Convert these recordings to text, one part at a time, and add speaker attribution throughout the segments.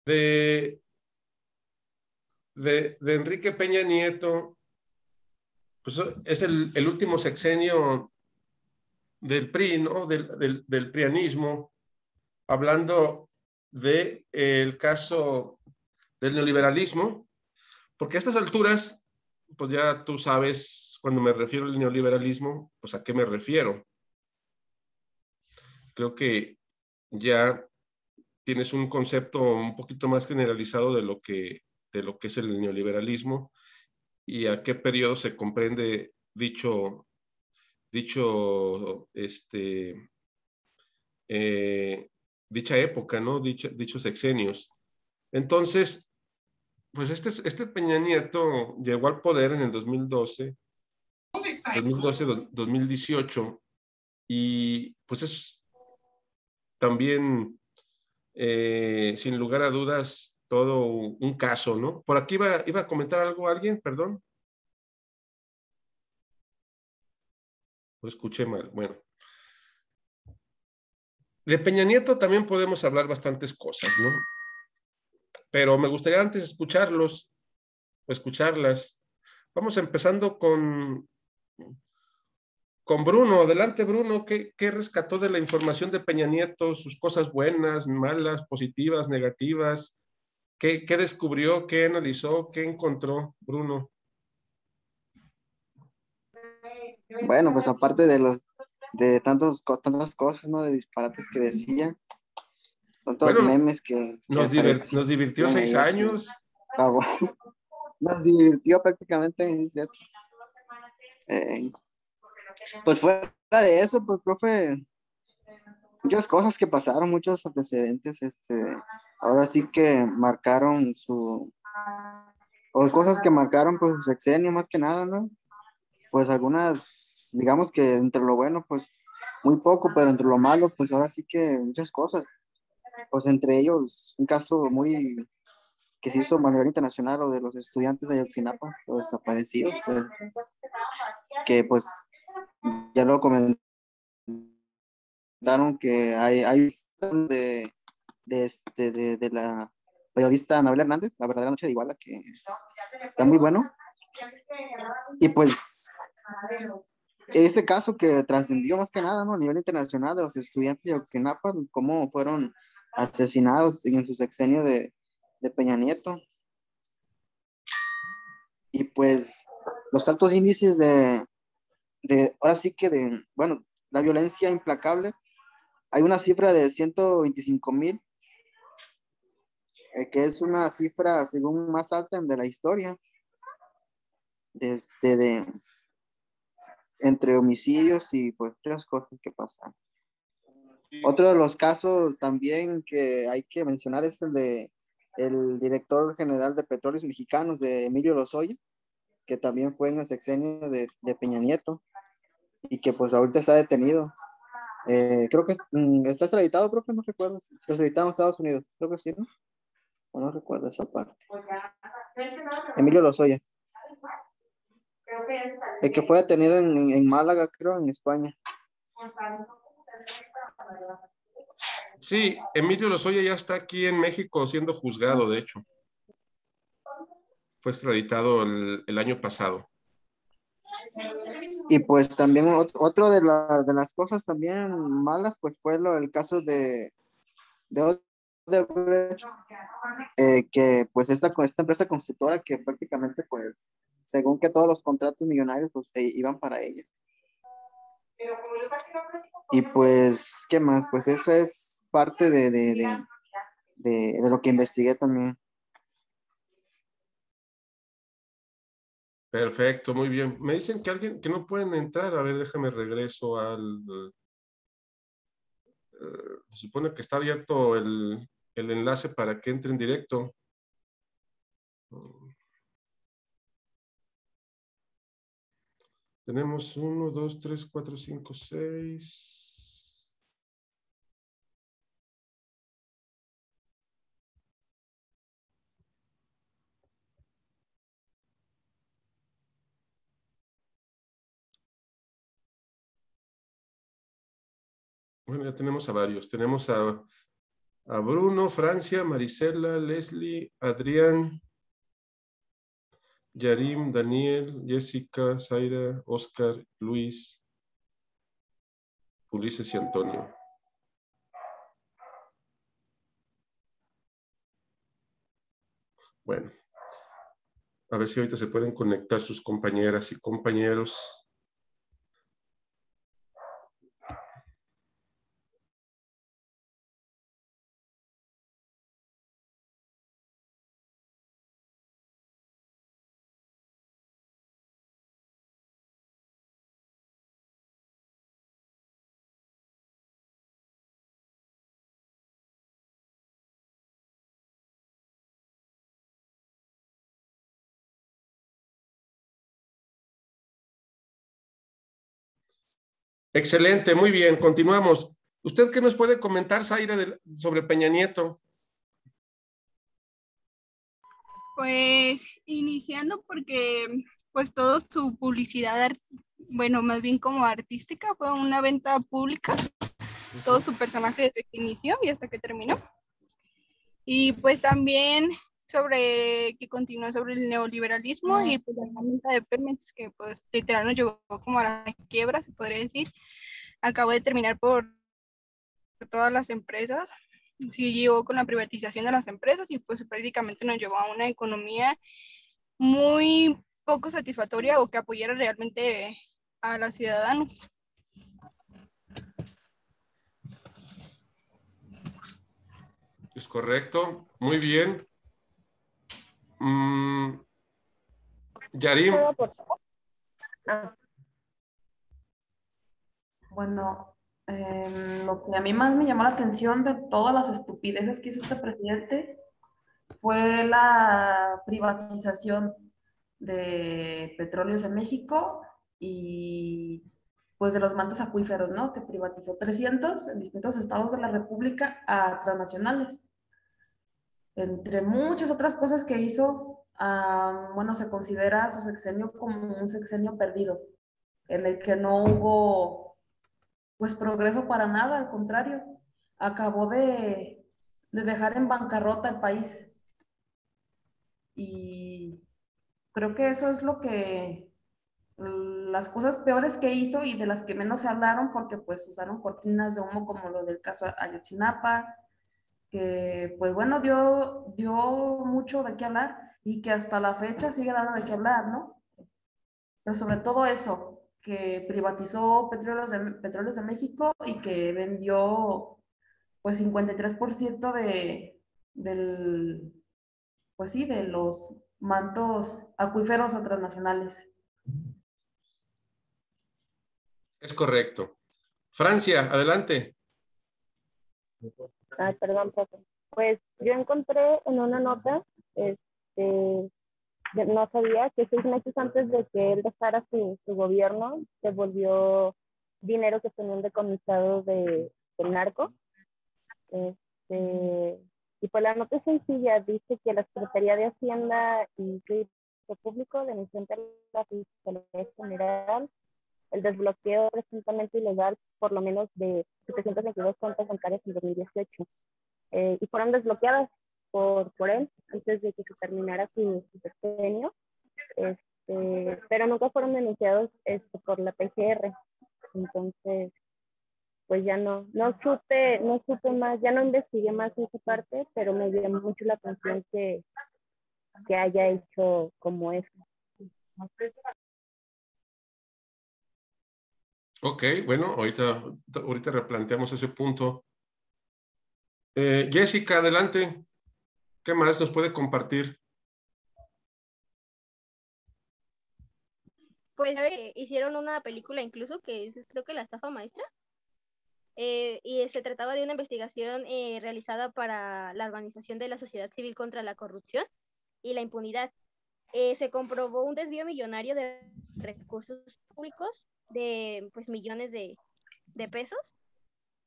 Speaker 1: de, de Enrique Peña Nieto, pues es el último sexenio del PRI, ¿no? Del prianismo, hablando del caso del neoliberalismo, porque a estas alturas, pues ya tú sabes, cuando me refiero al neoliberalismo, pues a qué me refiero. Creo que ya tienes un concepto un poquito más generalizado de lo que es el neoliberalismo y a qué periodo se comprende dicho eh, dicha época, ¿no? Dichos sexenios. Entonces, pues este Peña Nieto llegó al poder en el 2018, y pues es también, sin lugar a dudas, todo un caso, ¿no? Por aquí iba a comentar algo alguien, perdón, lo escuché mal. Bueno, de Peña Nieto también podemos hablar bastantes cosas, ¿no? Pero me gustaría antes escucharlos o escucharlas. Vamos empezando con Bruno. Adelante, Bruno. ¿Qué rescató de la información de Peña Nieto? Sus cosas buenas, malas, positivas, negativas. ¿Qué descubrió? ¿Qué analizó? ¿Qué encontró, Bruno?
Speaker 2: Bueno, pues aparte de tantas cosas, ¿no? De disparates que decía, tantos
Speaker 1: Bueno,
Speaker 2: memes que
Speaker 1: nos
Speaker 2: aparecían
Speaker 1: divirtió seis
Speaker 2: ahí a su
Speaker 1: años.
Speaker 2: cabo. Nos divirtió prácticamente, ¿sí es cierto? Eh, pues fuera de eso, pues profe, muchas cosas que pasaron, muchos antecedentes, ahora sí que marcaron o cosas que marcaron pues su sexenio más que nada, ¿no? Pues algunas, digamos que entre lo bueno, pues muy poco, pero entre lo malo, pues ahora sí que muchas cosas. Pues entre ellos, un caso muy que se hizo a nivel internacional, o de los estudiantes de Ayotzinapa, los desaparecidos, pues, que pues ya lo comentaron que hay de la periodista Anabel Hernández, La verdadera noche de Iguala, que está muy bueno. Y pues ese caso que trascendió más que nada, ¿no? A nivel internacional, de los estudiantes de Ayotzinapa, cómo fueron asesinados en su sexenio de Peña Nieto. Y pues los altos índices ahora sí que bueno, la violencia implacable. Hay una cifra de 125,000, que es una cifra según más alta de la historia, de, entre homicidios y pues otras cosas que pasan. Otro de los casos también que hay que mencionar es el de el director general de Petróleos Mexicanos, de Emilio Lozoya, que también fue en el sexenio de Peña Nieto y que pues ahorita está detenido. Creo que está extraditado, profe, no recuerdo. Está extraditado en Estados Unidos, creo que sí, ¿no? O no recuerdo esa parte. Emilio Lozoya. El que fue detenido en Málaga, creo, en España.
Speaker 1: Sí, Emilio Lozoya ya está aquí en México siendo juzgado, de hecho. Fue extraditado el año pasado.
Speaker 2: Y pues también otro de las cosas también malas, pues fue el caso de Odebrecht, que pues esta empresa constructora que prácticamente pues según que todos los contratos millonarios pues iban para ella. Y pues, ¿qué más? Pues eso es parte de lo que investigué también.
Speaker 1: Perfecto, muy bien. Me dicen que alguien que no pueden entrar. A ver, déjame regreso se supone que está abierto el enlace para que entre en directo. Tenemos 1, 2, 3, 4, 5, 6. Bueno, ya tenemos a varios. Tenemos a A Bruno, Francia, Marisela, Leslie, Adrián, Yarim, Daniel, Jessica, Zaira, Oscar, Luis, Ulises y Antonio. Bueno, a ver si ahorita se pueden conectar sus compañeras y compañeros. Excelente, muy bien, continuamos. ¿Usted qué nos puede comentar, Zaira, sobre Peña Nieto?
Speaker 3: Pues iniciando porque pues toda su publicidad, bueno, más bien como artística, fue una venta pública, todo su personaje desde que inició y hasta que terminó. Y pues también sobre que continuó sobre el neoliberalismo y pues la herramienta de Pemex que pues literal nos llevó como a la quiebra, se podría decir. Acabó de terminar por todas las empresas, siguió con la privatización de las empresas y pues prácticamente nos llevó a una economía muy poco satisfactoria o que apoyara realmente a los ciudadanos.
Speaker 1: Es correcto, muy bien. Yarim.
Speaker 4: Bueno, lo que a mí más me llamó la atención de todas las estupideces que hizo este presidente fue la privatización de Petróleos de México y pues de los mantos acuíferos, ¿no? Que privatizó 300 en distintos estados de la República a transnacionales. Entre muchas otras cosas que hizo, bueno, se considera su sexenio como un sexenio perdido, en el que no hubo pues progreso para nada, al contrario, acabó de dejar en bancarrota el país. Y creo que eso es lo que, las cosas peores que hizo y de las que menos se hablaron porque pues usaron cortinas de humo como lo del caso Ayotzinapa, que pues bueno, dio mucho de qué hablar y que hasta la fecha sigue dando de qué hablar, ¿no? Pero sobre todo eso, que privatizó Petróleos de México y que vendió pues 53% del, pues sí, de los mantos acuíferos a transnacionales.
Speaker 1: Es correcto. Francia, adelante.
Speaker 5: Ay, perdón, profe. Pues yo encontré en una nota, no sabía que 6 meses antes de que él dejara su gobierno, se volvió dinero que tenían decomisado del narco. Y pues la nota es sencilla, dice que la Secretaría de Hacienda y Crédito Público denunció ante la Fiscalía General el desbloqueo presuntamente ilegal por lo menos de 722 cuentas bancarias en 2018. Y fueron desbloqueadas por él antes de que se terminara su sexenio, pero nunca fueron denunciados por la PGR. Entonces, pues ya no supe más, ya no investigué más en esa parte, pero me llamó mucho la atención que haya hecho como eso.
Speaker 1: Ok, bueno, ahorita replanteamos ese punto. Jessica, adelante. ¿Qué más nos puede compartir?
Speaker 6: Pues hicieron una película incluso que es, creo que La estafa maestra, y se trataba de una investigación realizada para la organización de la sociedad civil contra la corrupción y la impunidad. Se comprobó un desvío millonario de recursos públicos de pues millones de pesos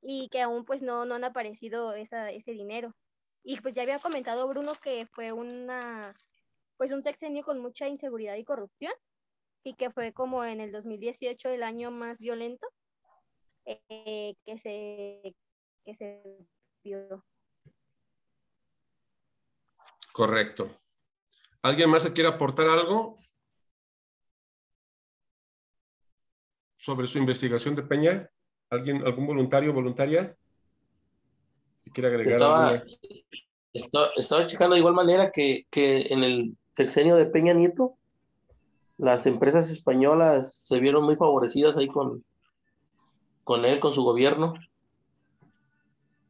Speaker 6: y que aún pues no han aparecido ese dinero. Y pues ya había comentado Bruno que fue un sexenio con mucha inseguridad y corrupción y que fue como en el 2018 el año más violento que se vio.
Speaker 1: Correcto. ¿Alguien más se quiere aportar algo sobre su investigación de Peña? ¿Algún voluntario o voluntaria que quiera agregar alguna?
Speaker 7: Estaba checando de igual manera que en el sexenio de Peña Nieto, las empresas españolas se vieron muy favorecidas ahí con él, con su gobierno.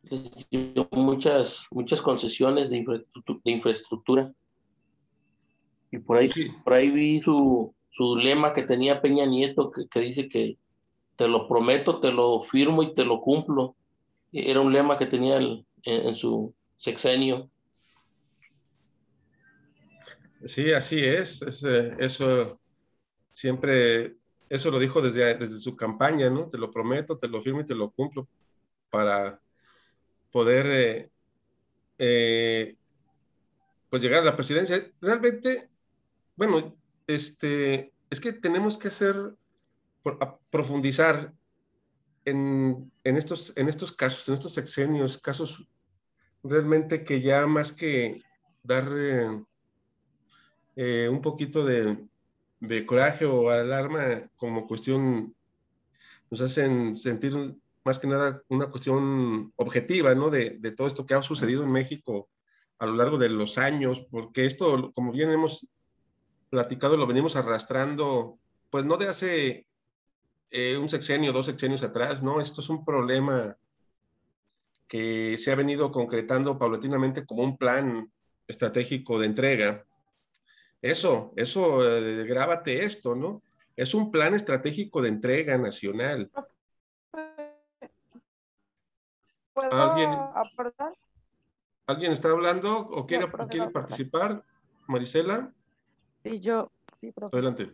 Speaker 7: Les dio muchas concesiones de infraestructura. Y por ahí vi su lema que tenía Peña Nieto, que dice que te lo prometo, te lo firmo y te lo cumplo. Era un lema que tenía en su sexenio.
Speaker 1: Sí, así es. Eso siempre, eso lo dijo desde su campaña, ¿no? Te lo prometo, te lo firmo y te lo cumplo, para poder pues llegar a la presidencia. Realmente, bueno, es que tenemos que profundizar en estos casos, en estos sexenios, casos realmente que ya más que dar un poquito de coraje o alarma como cuestión, nos hacen sentir más que nada una cuestión objetiva, ¿no? De todo esto que ha sucedido en México a lo largo de los años, porque esto, como bien hemos platicado, lo venimos arrastrando, pues no de hace un sexenio, 2 sexenios atrás, ¿no? Esto es un problema que se ha venido concretando paulatinamente como un plan estratégico de entrega. Grábate esto, ¿no? Es un plan estratégico de entrega nacional.
Speaker 8: ¿Puedo
Speaker 1: ¿Alguien,
Speaker 8: aportar?
Speaker 1: ¿alguien está hablando o quiere
Speaker 8: Profe.
Speaker 1: participar? Marisela,
Speaker 8: Sí, profe.
Speaker 1: adelante.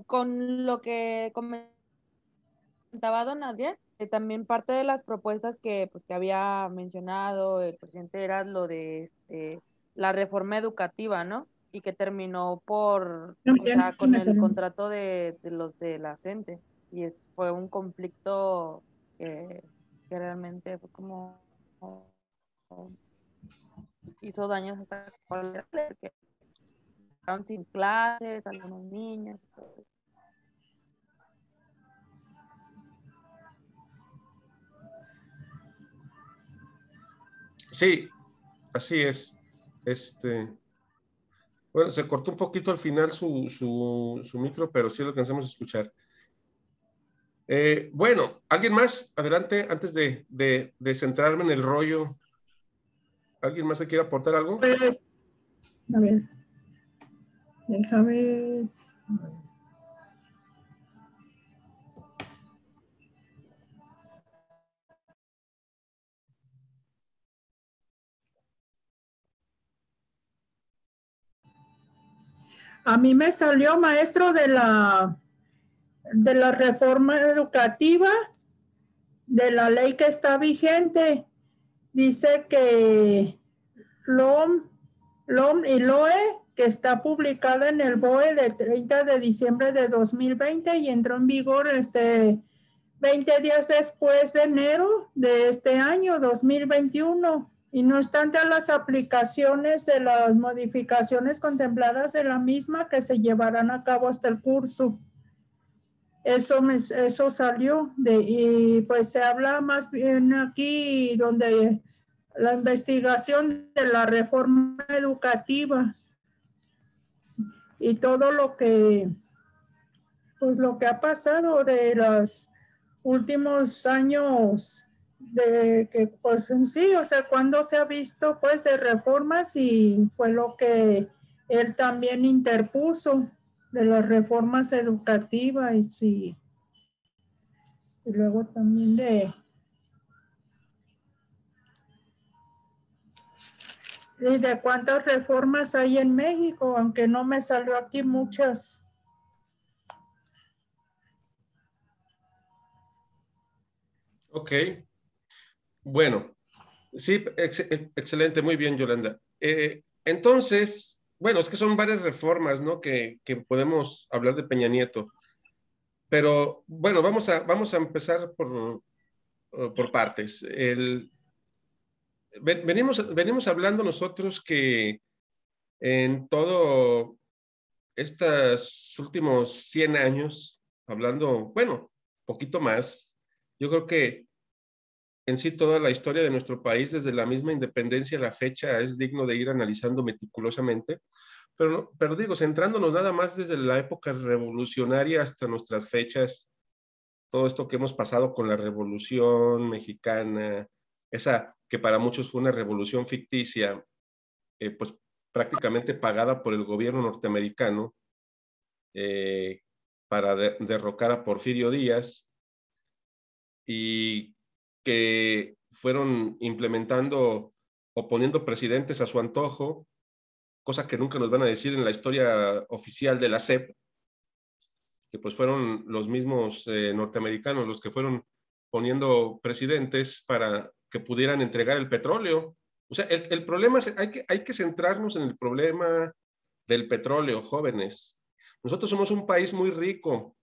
Speaker 8: Con lo que comentaba don Adrián, también parte de las propuestas que había mencionado el presidente era lo de la reforma educativa, ¿no? Y que terminó con el contrato de los de la CENTE. Y fue un conflicto que realmente fue como hizo daños hasta que quedaron sin clases, algunos niños y todo eso.
Speaker 1: Sí, así es. Bueno, se cortó un poquito al final su micro, pero sí lo alcanzamos a escuchar. Bueno, ¿alguien más? Adelante, antes de centrarme en el rollo. ¿Alguien más se quiere aportar algo?
Speaker 9: Pues, a ver, déjame. A mí me salió maestro de la reforma educativa, de la ley que está vigente. Dice que LOM y LOE, que está publicada en el BOE de 30 de diciembre de 2020 y entró en vigor 20 días después de enero de este año 2021. Y no obstante a las aplicaciones de las modificaciones contempladas en la misma que se llevarán a cabo hasta el curso. Eso salió y pues se habla más bien aquí donde la investigación de la reforma educativa y todo lo que ha pasado de los últimos años, de que pues en sí, o sea, cuando se ha visto pues de reformas, y fue lo que él también interpuso de las reformas educativas y luego también de cuántas reformas hay en México, aunque no me salió aquí muchas.
Speaker 1: Ok. Bueno, sí, excelente, muy bien, Yolanda. Entonces, bueno, es que son varias reformas, ¿no? Que podemos hablar de Peña Nieto. Pero bueno, vamos a empezar por partes. Venimos hablando nosotros que En todo estos últimos 100 años, hablando, bueno, poquito más, yo creo que en sí toda la historia de nuestro país, desde la misma independencia a la fecha, es digno de ir analizando meticulosamente. Pero digo, centrándonos nada más desde la época revolucionaria hasta nuestras fechas, todo esto que hemos pasado con la Revolución Mexicana, esa que para muchos fue una revolución ficticia, pues prácticamente pagada por el gobierno norteamericano para derrocar a Porfirio Díaz, y que fueron implementando o poniendo presidentes a su antojo, cosa que nunca nos van a decir en la historia oficial de la SEP, que pues fueron los mismos norteamericanos los que fueron poniendo presidentes para que pudieran entregar el petróleo. O sea, el problema es, hay que centrarnos en el problema del petróleo, jóvenes. Nosotros somos un país muy rico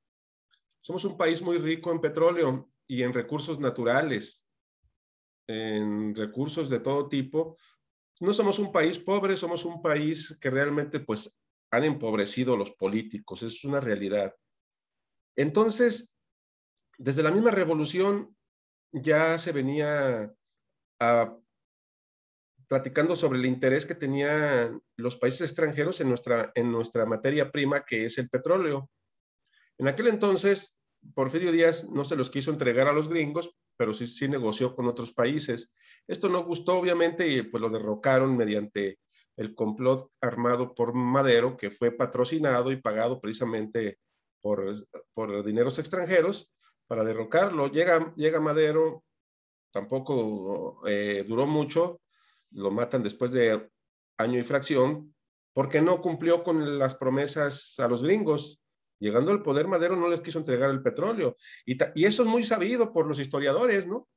Speaker 1: en petróleo y en recursos naturales, en recursos de todo tipo. No somos un país pobre, somos un país que realmente pues han empobrecido los políticos, es una realidad. Entonces, desde la misma revolución ya se venía platicando sobre el interés que tenían los países extranjeros en nuestra materia prima, que es el petróleo. En aquel entonces, Porfirio Díaz no se los quiso entregar a los gringos, pero sí negoció con otros países. Esto no gustó, obviamente, y pues lo derrocaron mediante el complot armado por Madero, que fue patrocinado y pagado precisamente por dineros extranjeros para derrocarlo. Llega Madero, tampoco duró mucho, lo matan después de año y fracción, porque no cumplió con las promesas a los gringos. Llegando al poder, Madero no les quiso entregar el petróleo. Y eso es muy sabido por los historiadores, ¿no?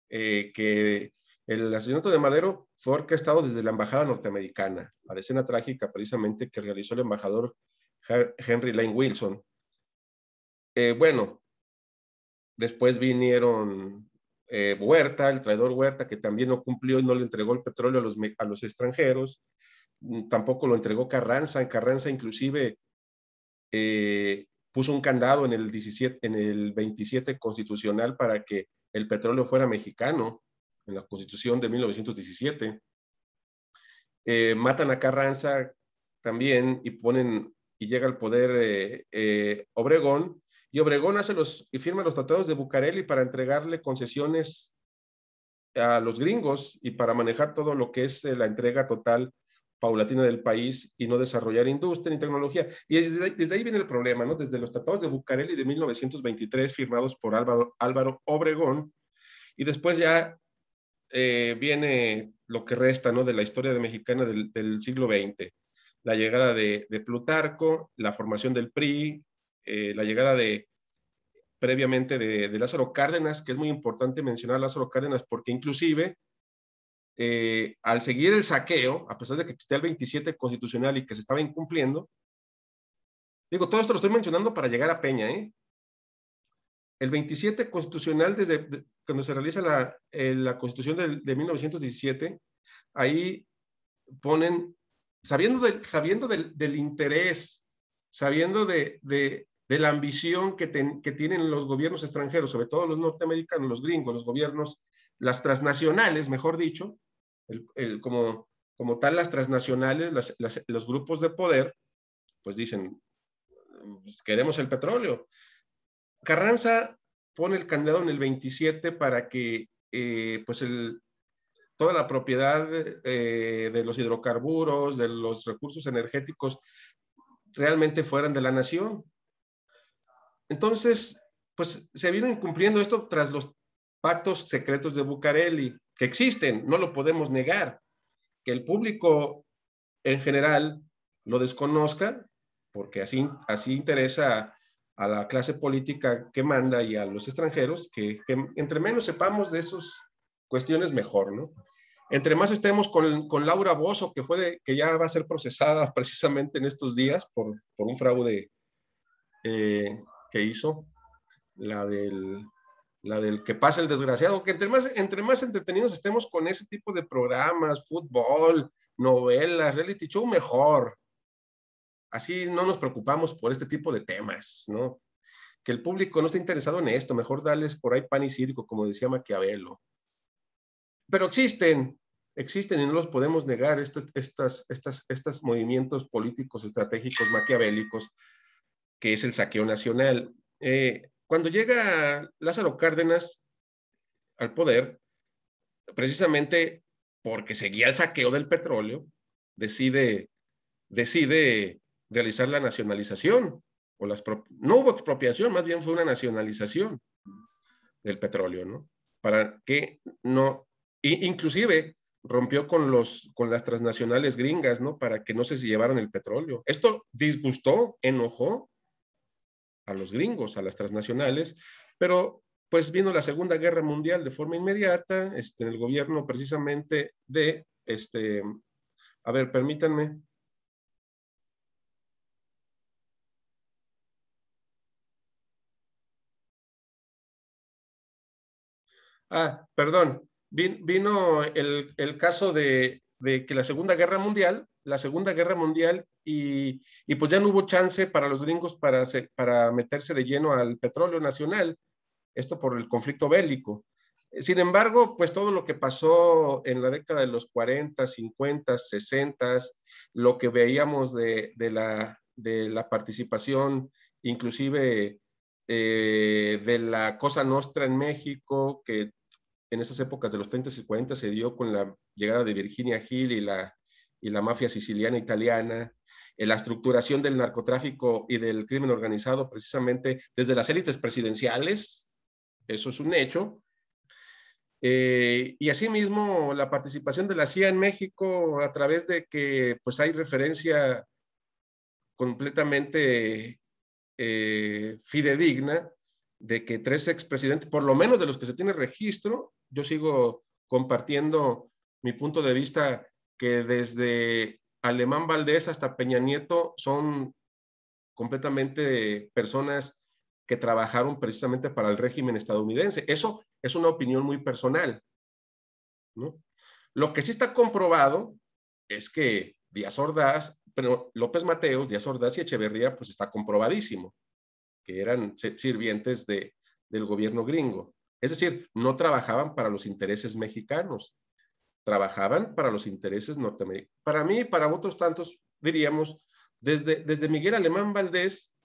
Speaker 1: Que el asesinato de Madero fue orquestado desde la embajada norteamericana, la escena trágica precisamente que realizó el embajador Henry Lane Wilson. Bueno, después vinieron Huerta, el traidor Huerta, que también no cumplió y no le entregó el petróleo a los extranjeros. Tampoco lo entregó Carranza. Carranza inclusive puso un candado en el 27 constitucional para que el petróleo fuera mexicano, en la Constitución de 1917. Matan a Carranza también y llega al poder Obregón, y Obregón firma los tratados de Bucareli para entregarle concesiones a los gringos y para manejar todo lo que es la entrega total paulatina del país y no desarrollar industria ni tecnología. Y desde ahí viene el problema, ¿no? Desde los tratados de Bucareli de 1923 firmados por Álvaro Obregón, y después ya viene lo que resta, ¿no? De la historia mexicana del siglo XX. La llegada de Plutarco, la formación del PRI, la llegada previamente de Lázaro Cárdenas, que es muy importante mencionar a Lázaro Cárdenas porque inclusive al seguir el saqueo, a pesar de que existía el 27 constitucional y que se estaba incumpliendo, digo, todo esto lo estoy mencionando para llegar a Peña, ¿eh? El 27 constitucional, desde cuando se realiza la constitución de 1917, ahí ponen, sabiendo del interés, sabiendo de la ambición que tienen los gobiernos extranjeros, sobre todo los norteamericanos, los gringos, los gobiernos, las transnacionales, mejor dicho, como tal las transnacionales, los grupos de poder, pues dicen, queremos el petróleo. Carranza pone el candado en el 27 para que pues toda la propiedad de los hidrocarburos, de los recursos energéticos, realmente fueran de la nación. Entonces, pues se vino incumpliendo esto tras los pactos secretos de Bucareli, que existen, no lo podemos negar. Que el público en general lo desconozca, porque así interesa a la clase política que manda y a los extranjeros, que entre menos sepamos de esas cuestiones, mejor, ¿no? Entre más estemos con Laura Bozzo, que ya va a ser procesada precisamente en estos días por un fraude que hizo, la del que pasa el desgraciado, que entre más entretenidos estemos con ese tipo de programas, fútbol, novelas, reality show, mejor. Así no nos preocupamos por este tipo de temas, ¿no? Que el público no esté interesado en esto, mejor darles por ahí pan y circo, como decía Maquiavelo. Pero existen y no los podemos negar, estos movimientos políticos estratégicos maquiavélicos, que es el saqueo nacional. Cuando llega Lázaro Cárdenas al poder, precisamente porque seguía el saqueo del petróleo, decide realizar la nacionalización, no hubo expropiación, más bien fue una nacionalización del petróleo, ¿no? Para que no, inclusive rompió con las transnacionales gringas, ¿no? Para que no se llevaran el petróleo. Esto disgustó, enojó a los gringos, a las transnacionales, pero pues vino la Segunda Guerra Mundial de forma inmediata, en el gobierno precisamente de, a ver, permítanme. Perdón, vino el caso de que la Segunda Guerra Mundial, y pues ya no hubo chance para los gringos para meterse de lleno al petróleo nacional, esto por el conflicto bélico. Sin embargo, pues todo lo que pasó en la década de los 40, 50, 60, lo que veíamos de la participación, inclusive de la Cosa Nostra en México, que en esas épocas de los 30 y 40 se dio con la llegada de Virginia Hill y la mafia siciliana italiana, la estructuración del narcotráfico y del crimen organizado precisamente desde las élites presidenciales, eso es un hecho. Y asimismo la participación de la CIA en México a través de que pues hay referencia completamente fidedigna de que 3 expresidentes, por lo menos de los que se tiene registro, yo sigo compartiendo mi punto de vista, que desde Alemán Valdés hasta Peña Nieto son completamente personas que trabajaron precisamente para el régimen estadounidense. Eso es una opinión muy personal, ¿no? Lo que sí está comprobado es que Díaz Ordaz, pero López Mateos, Díaz Ordaz y Echeverría, pues está comprobadísimo que eran sirvientes del gobierno gringo. Es decir, no trabajaban para los intereses mexicanos, trabajaban para los intereses norteamericanos. Para mí, para otros tantos, diríamos, desde Miguel Alemán Valdés,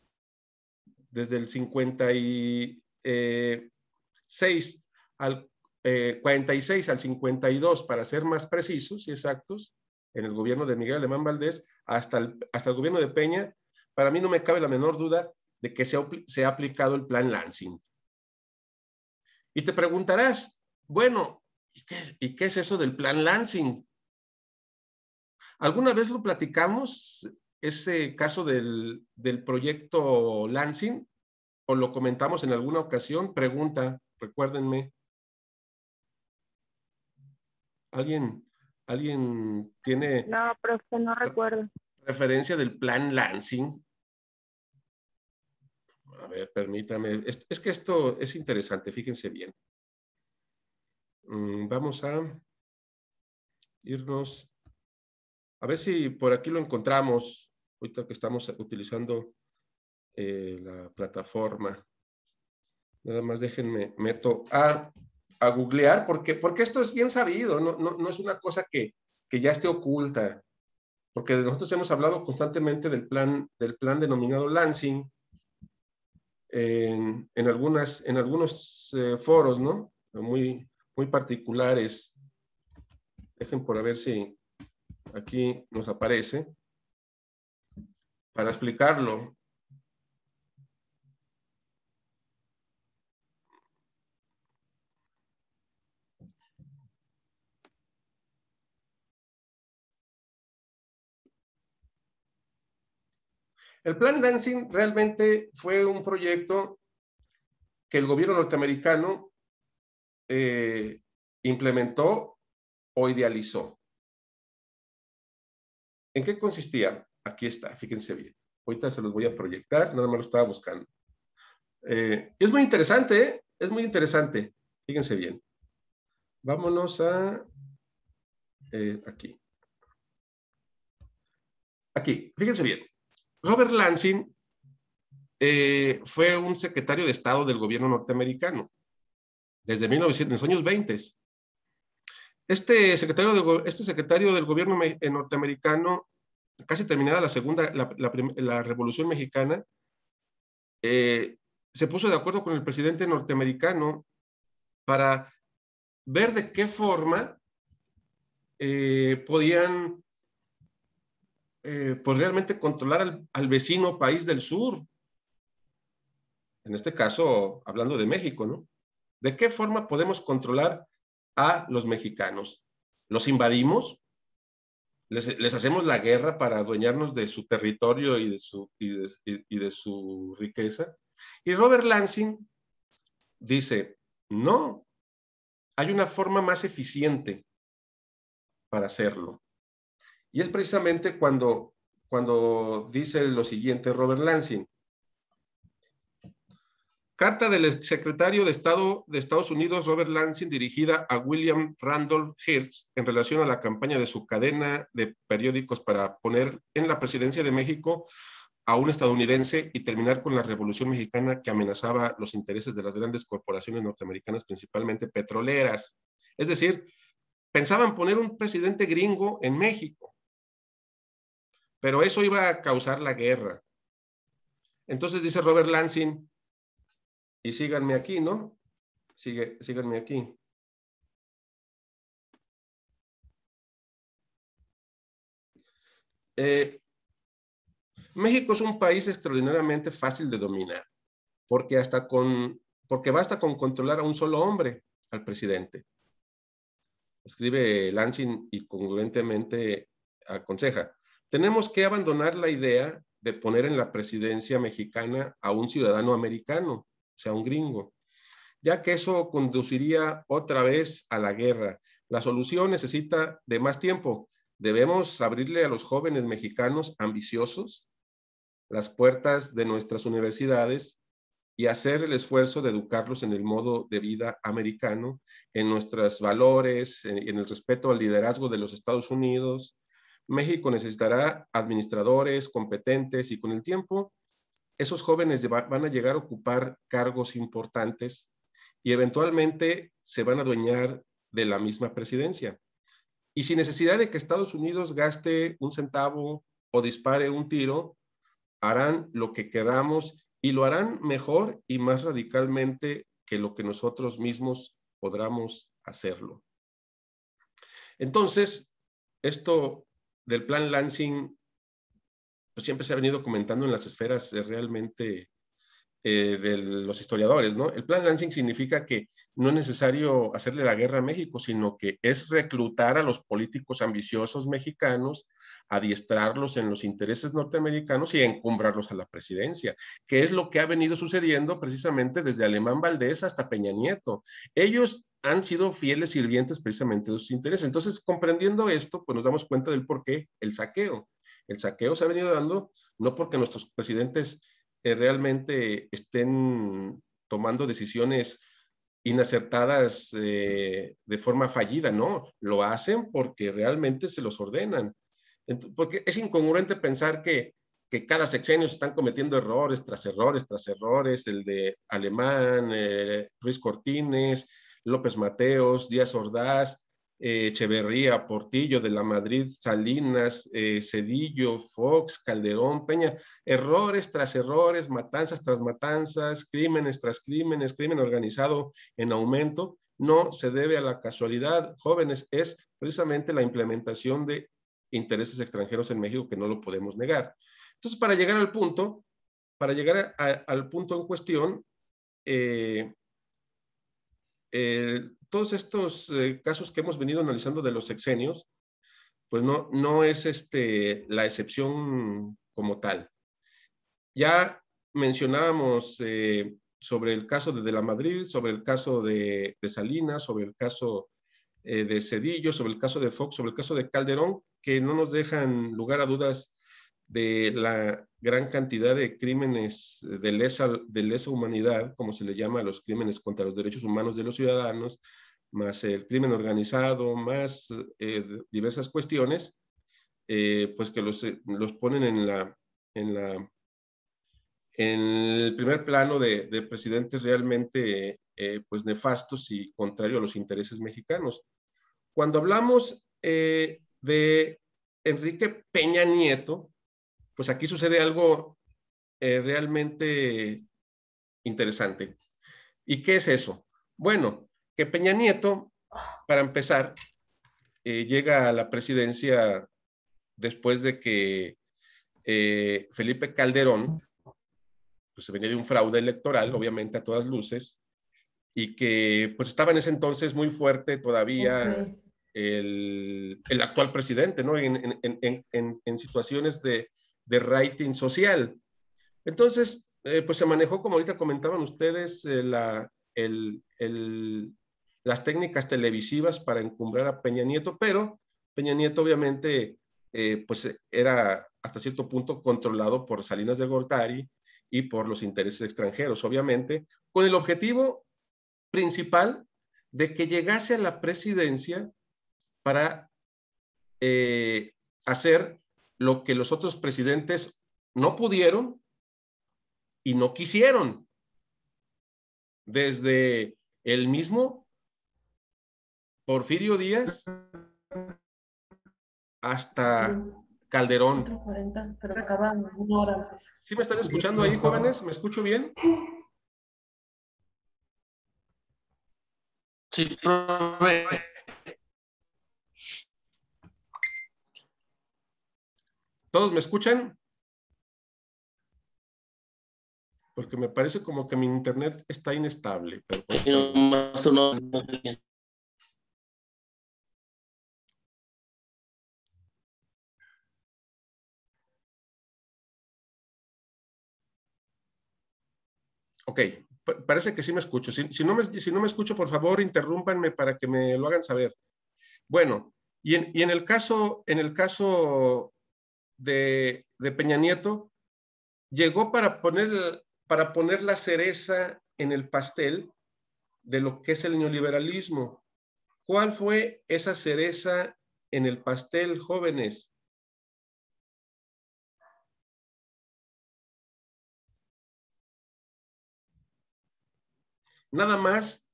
Speaker 1: desde el 56 al 46 al 52, para ser más precisos y exactos, en el gobierno de Miguel Alemán Valdés, hasta el gobierno de Peña, para mí no me cabe la menor duda de que se ha aplicado el plan Lansing. Y te preguntarás, bueno, ¿y qué es eso del plan Lansing? ¿Alguna vez lo platicamos, ese caso del proyecto Lansing? ¿O lo comentamos en alguna ocasión? Pregunta, recuérdenme. ¿Alguien tiene...
Speaker 5: No, profe, no recuerdo.
Speaker 1: Referencia del plan Lansing? A ver, permítame. Es que esto es interesante, fíjense bien. Vamos a irnos. A ver si por aquí lo encontramos, ahorita que estamos utilizando la plataforma. Nada más déjenme, meto a googlear, porque esto es bien sabido, no es una cosa que ya esté oculta, porque nosotros hemos hablado constantemente del plan denominado Lansing, en algunos foros, ¿no? Muy particulares. Dejen por a ver si aquí nos aparece para explicarlo. El plan Lansing realmente fue un proyecto que el gobierno norteamericano implementó o idealizó. ¿En qué consistía? Aquí está, fíjense bien. Ahorita se los voy a proyectar, nada más lo estaba buscando. Es muy interesante, ¿eh? Es muy interesante. Fíjense bien. Vámonos a aquí. aquí, fíjense bien. Robert Lansing fue un secretario de Estado del gobierno norteamericano desde 1900, en los años 20. Este secretario del gobierno norteamericano, casi terminada la Revolución Mexicana, se puso de acuerdo con el presidente norteamericano para ver de qué forma podían pues realmente controlar al vecino país del sur. En este caso, hablando de México, ¿no? ¿De qué forma podemos controlar a los mexicanos? ¿Los invadimos? ¿Les hacemos la guerra para adueñarnos de su territorio y de su riqueza? Y Robert Lansing dice, no, hay una forma más eficiente para hacerlo. Y es precisamente cuando dice lo siguiente Robert Lansing. Carta del secretario de Estado de Estados Unidos, Robert Lansing, dirigida a William Randolph Hearst en relación a la campaña de su cadena de periódicos para poner en la presidencia de México a un estadounidense y terminar con la Revolución Mexicana que amenazaba los intereses de las grandes corporaciones norteamericanas, principalmente petroleras. Es decir, pensaban poner un presidente gringo en México, pero eso iba a causar la guerra. Entonces dice Robert Lansing, y síganme aquí, ¿no? Síganme aquí. México es un país extraordinariamente fácil de dominar, porque basta con controlar a un solo hombre, al presidente. Escribe Lansing y congruentemente aconseja, tenemos que abandonar la idea de poner en la presidencia mexicana a un ciudadano americano, o sea, un gringo, ya que eso conduciría otra vez a la guerra. La solución necesita de más tiempo. Debemos abrirle a los jóvenes mexicanos ambiciosos las puertas de nuestras universidades y hacer el esfuerzo de educarlos en el modo de vida americano, en nuestros valores, en el respeto al liderazgo de los Estados Unidos. México necesitará administradores competentes y con el tiempo esos jóvenes van a llegar a ocupar cargos importantes y eventualmente se van a adueñar de la misma presidencia. Y sin necesidad de que Estados Unidos gaste un centavo o dispare un tiro, harán lo que queramos y lo harán mejor y más radicalmente que lo que nosotros mismos podamos hacerlo. Entonces, esto del plan Lansing pues siempre se ha venido comentando en las esferas realmente de los historiadores, ¿no? El plan Lansing significa que no es necesario hacerle la guerra a México, sino que es reclutar a los políticos ambiciosos mexicanos, adiestrarlos en los intereses norteamericanos y encumbrarlos a la presidencia, que es lo que ha venido sucediendo precisamente desde Alemán Valdés hasta Peña Nieto. Ellos han sido fieles sirvientes precisamente de sus intereses. Entonces, comprendiendo esto, pues nos damos cuenta del por qué el saqueo. El saqueo se ha venido dando no porque nuestros presidentes realmente estén tomando decisiones inacertadas de forma fallida, no, lo hacen porque realmente se los ordenan. Porque es incongruente pensar que cada sexenio se están cometiendo errores tras errores tras errores, el de Alemán, Ruiz Cortines, López Mateos, Díaz Ordaz, Echeverría, Portillo, de la Madrid, Salinas, Cedillo, Fox, Calderón, Peña, errores tras errores, matanzas tras matanzas, crímenes tras crímenes, crimen organizado en aumento, no se debe a la casualidad, jóvenes, es precisamente la implementación de intereses extranjeros en México que no lo podemos negar. Entonces, para llegar al punto en cuestión, todos estos casos que hemos venido analizando de los sexenios, pues no es la excepción como tal. Ya mencionábamos sobre el caso de la Madrid, sobre el caso de Salinas, sobre el caso de Cedillo, sobre el caso de Fox, sobre el caso de Calderón, que no nos dejan lugar a dudas de la gran cantidad de crímenes de lesa humanidad, como se le llama a los crímenes contra los derechos humanos de los ciudadanos, más el crimen organizado, más diversas cuestiones, pues que los ponen en el primer plano de presidentes realmente pues nefastos y contrario a los intereses mexicanos. Cuando hablamos de Enrique Peña Nieto, pues aquí sucede algo realmente interesante. ¿Y qué es eso? Bueno, que Peña Nieto, para empezar, llega a la presidencia después de que Felipe Calderón, pues se venía de un fraude electoral, obviamente a todas luces, y que pues estaba en ese entonces muy fuerte todavía el actual presidente, ¿no? En situaciones de rating social. Entonces, pues se manejó, como ahorita comentaban ustedes, las técnicas televisivas para encumbrar a Peña Nieto, pero Peña Nieto obviamente pues era hasta cierto punto controlado por Salinas de Gortari y por los intereses extranjeros, obviamente, con el objetivo principal de que llegase a la presidencia para hacer lo que los otros presidentes no pudieron y no quisieron. Desde el mismo Porfirio Díaz hasta Calderón.
Speaker 4: 4:40, pero acaba una hora antes.
Speaker 1: ¿Sí me están escuchando ahí, jóvenes? ¿Me escucho bien?
Speaker 7: Sí, profe.
Speaker 1: ¿Todos me escuchan? Porque me parece como que mi internet está inestable. Pero pues, ok, parece que sí me escucho. Si no me escucho, por favor, interrúmpanme para que me lo hagan saber. Bueno, y en el caso de Peña Nieto, llegó para poner la cereza en el pastel de lo que es el neoliberalismo. ¿Cuál fue esa cereza en el pastel, jóvenes? Nada más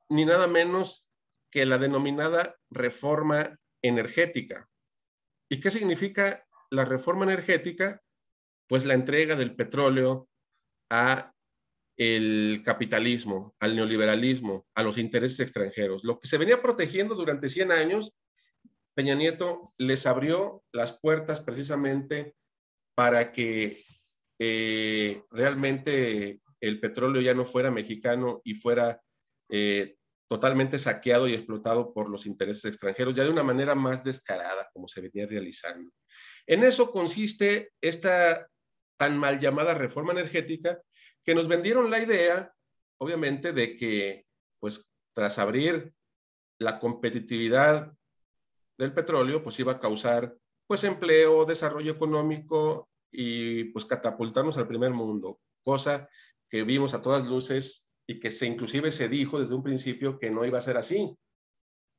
Speaker 1: ni nada menos que la denominada reforma energética. ¿Y qué significa la reforma energética? Pues la entrega del petróleo a el capitalismo, al neoliberalismo, a los intereses extranjeros. Lo que se venía protegiendo durante 100 años, Peña Nieto les abrió las puertas precisamente para que realmente el petróleo ya no fuera mexicano y fuera totalmente saqueado y explotado por los intereses extranjeros, ya de una manera más descarada, como se venía realizando. En eso consiste esta tan mal llamada reforma energética, que nos vendieron la idea, obviamente, de que, pues, tras abrir la competitividad del petróleo, pues iba a causar, pues, empleo, desarrollo económico y, pues, catapultarnos al primer mundo, cosa que vimos a todas luces y que inclusive se dijo desde un principio que no iba a ser así,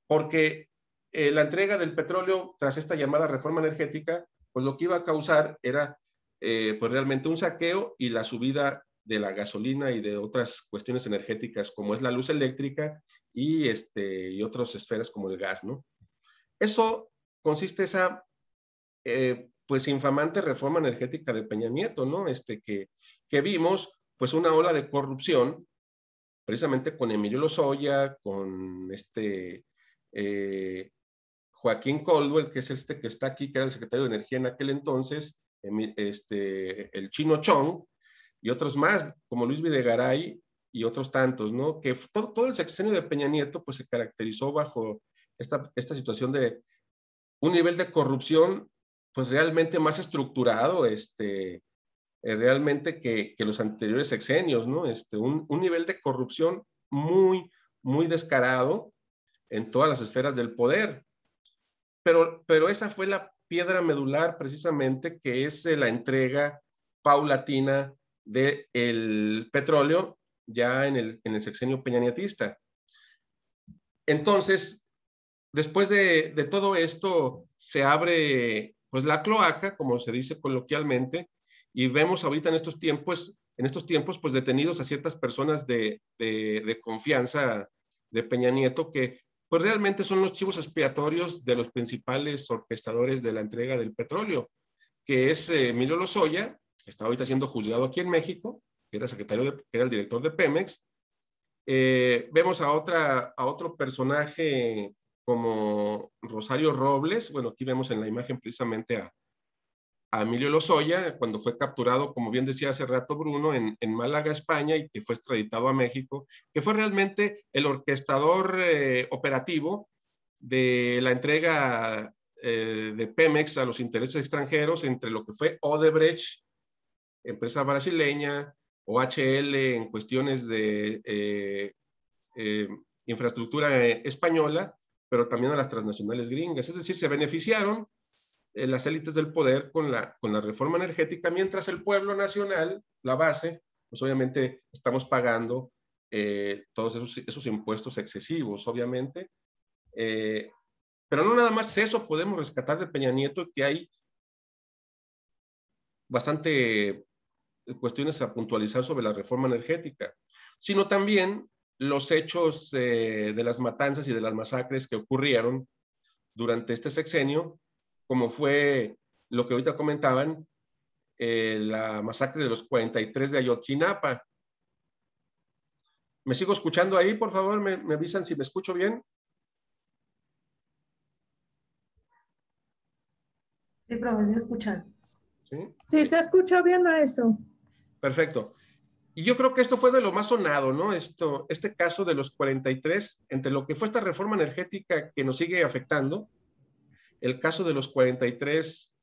Speaker 1: porque la entrega del petróleo tras esta llamada reforma energética, pues lo que iba a causar era pues realmente un saqueo y la subida de la gasolina y de otras cuestiones energéticas como es la luz eléctrica y otras esferas como el gas, ¿no? Eso consiste esa pues infamante reforma energética de Peña Nieto, ¿no? Que vimos pues una ola de corrupción precisamente con Emilio Lozoya, con Joaquín Caldwell, que es que está aquí, que era el secretario de Energía en aquel entonces, el Chino Chong, y otros más, como Luis Videgaray y otros tantos, ¿no? Que todo el sexenio de Peña Nieto pues se caracterizó bajo esta situación de un nivel de corrupción pues realmente más estructurado, realmente que los anteriores sexenios, ¿no? Un nivel de corrupción muy, muy descarado en todas las esferas del poder. Pero esa fue la piedra medular precisamente, que es la entrega paulatina del petróleo ya en el sexenio peñanietista. Entonces, después de todo esto, se abre pues la cloaca, como se dice coloquialmente, y vemos ahorita en estos tiempos, pues detenidos a ciertas personas de confianza de Peña Nieto, que pues realmente son los chivos expiatorios de los principales orquestadores de la entrega del petróleo, que es Emilio Lozoya, que está ahorita siendo juzgado aquí en México, que era que era el director de Pemex. Vemos a otro personaje como Rosario Robles. Bueno, aquí vemos en la imagen precisamente a Emilio Lozoya, cuando fue capturado, como bien decía hace rato Bruno, en Málaga, España, y que fue extraditado a México, que fue realmente el orquestador operativo de la entrega de Pemex a los intereses extranjeros, entre lo que fue Odebrecht, empresa brasileña, OHL en cuestiones de infraestructura española, pero también a las transnacionales gringas. Es decir, se beneficiaron las élites del poder con la reforma energética, mientras el pueblo nacional, la base, pues obviamente estamos pagando todos esos impuestos excesivos, obviamente. Pero no nada más eso podemos rescatar de Peña Nieto, que hay bastante cuestiones a puntualizar sobre la reforma energética, sino también los hechos de las matanzas y de las masacres que ocurrieron durante este sexenio, como fue lo que ahorita comentaban, la masacre de los 43 de Ayotzinapa. ¿Me sigo escuchando ahí? Por favor, me avisan si me escucho bien.
Speaker 4: Sí, profe, sí escuchan.
Speaker 9: Sí, se escucha bien a eso.
Speaker 1: Perfecto. Y yo creo que esto fue de lo más sonado, ¿no? Este caso de los 43, entre lo que fue esta reforma energética que nos sigue afectando, el caso de los 43,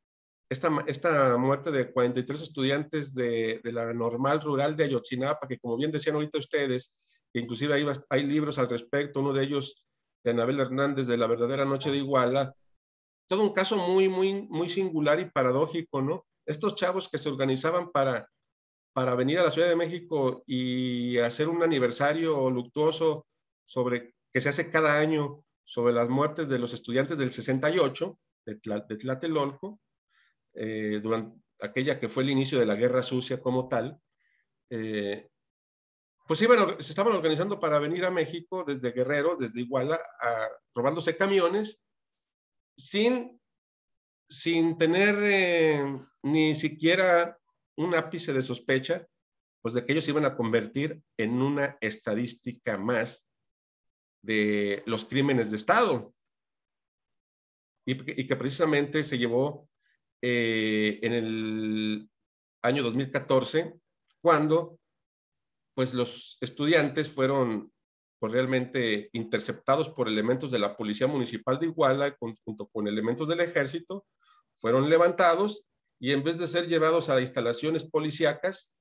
Speaker 1: esta muerte de 43 estudiantes de la normal rural de Ayotzinapa, que como bien decían ahorita ustedes, que inclusive hay libros al respecto, uno de ellos de Anabel Hernández, de La verdadera noche de Iguala, todo un caso muy, muy, muy singular y paradójico, ¿no? Estos chavos que se organizaban para venir a la Ciudad de México y hacer un aniversario luctuoso que se hace cada año sobre las muertes de los estudiantes del 68 de Tlatelolco, durante aquella que fue el inicio de la Guerra Sucia como tal, pues se estaban organizando para venir a México desde Guerrero, desde Iguala, robándose camiones, sin tener ni siquiera un ápice de sospecha, pues de que ellos se iban a convertir en una estadística más de los crímenes de Estado. Y que precisamente se llevó en el año 2014, cuando pues los estudiantes fueron pues realmente interceptados por elementos de la Policía Municipal de Iguala, junto con elementos del Ejército, fueron levantados y en vez de ser llevados a instalaciones policíacas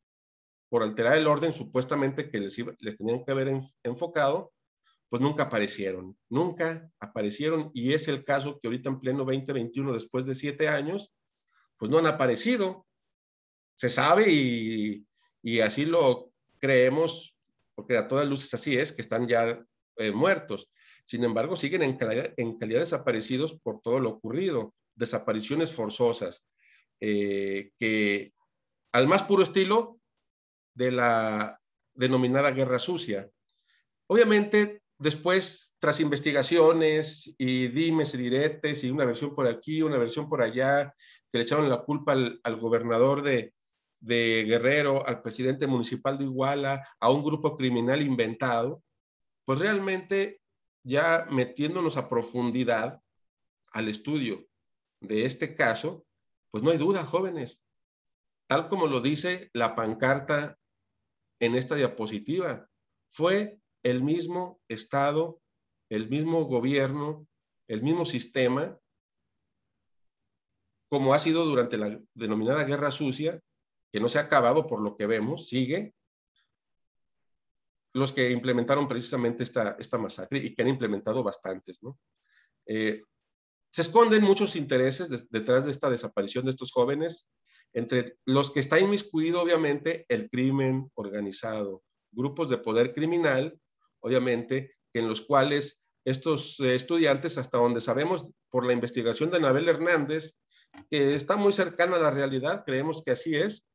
Speaker 1: por alterar el orden supuestamente que les tenían que haber enfocado, pues nunca aparecieron, y es el caso que ahorita en pleno 2021, después de 7 años, pues no han aparecido. Se sabe y así lo creemos, porque a todas luces así es, que están ya muertos. Sin embargo, siguen en calidad desaparecidos por todo lo ocurrido, desapariciones forzosas, que al más puro estilo de la denominada Guerra Sucia. Obviamente, después, tras investigaciones y dimes y diretes, y una versión por aquí, una versión por allá, que le echaron la culpa al gobernador de Guerrero, al presidente municipal de Iguala, a un grupo criminal inventado, pues realmente ya metiéndonos a profundidad al estudio de este caso, pues no hay duda, jóvenes, tal como lo dice la pancarta en esta diapositiva, fue el mismo Estado, el mismo gobierno, el mismo sistema, como ha sido durante la denominada Guerra Sucia, que no se ha acabado por lo que vemos, sigue, los que implementaron precisamente esta masacre y que han implementado bastantes, ¿no? Se esconden muchos intereses detrás de esta desaparición de estos jóvenes, entre los que está inmiscuido obviamente el crimen organizado, grupos de poder criminal, obviamente, en los cuales estos estudiantes, hasta donde sabemos por la investigación de Anabel Hernández que está muy cercana a la realidad, creemos que así es,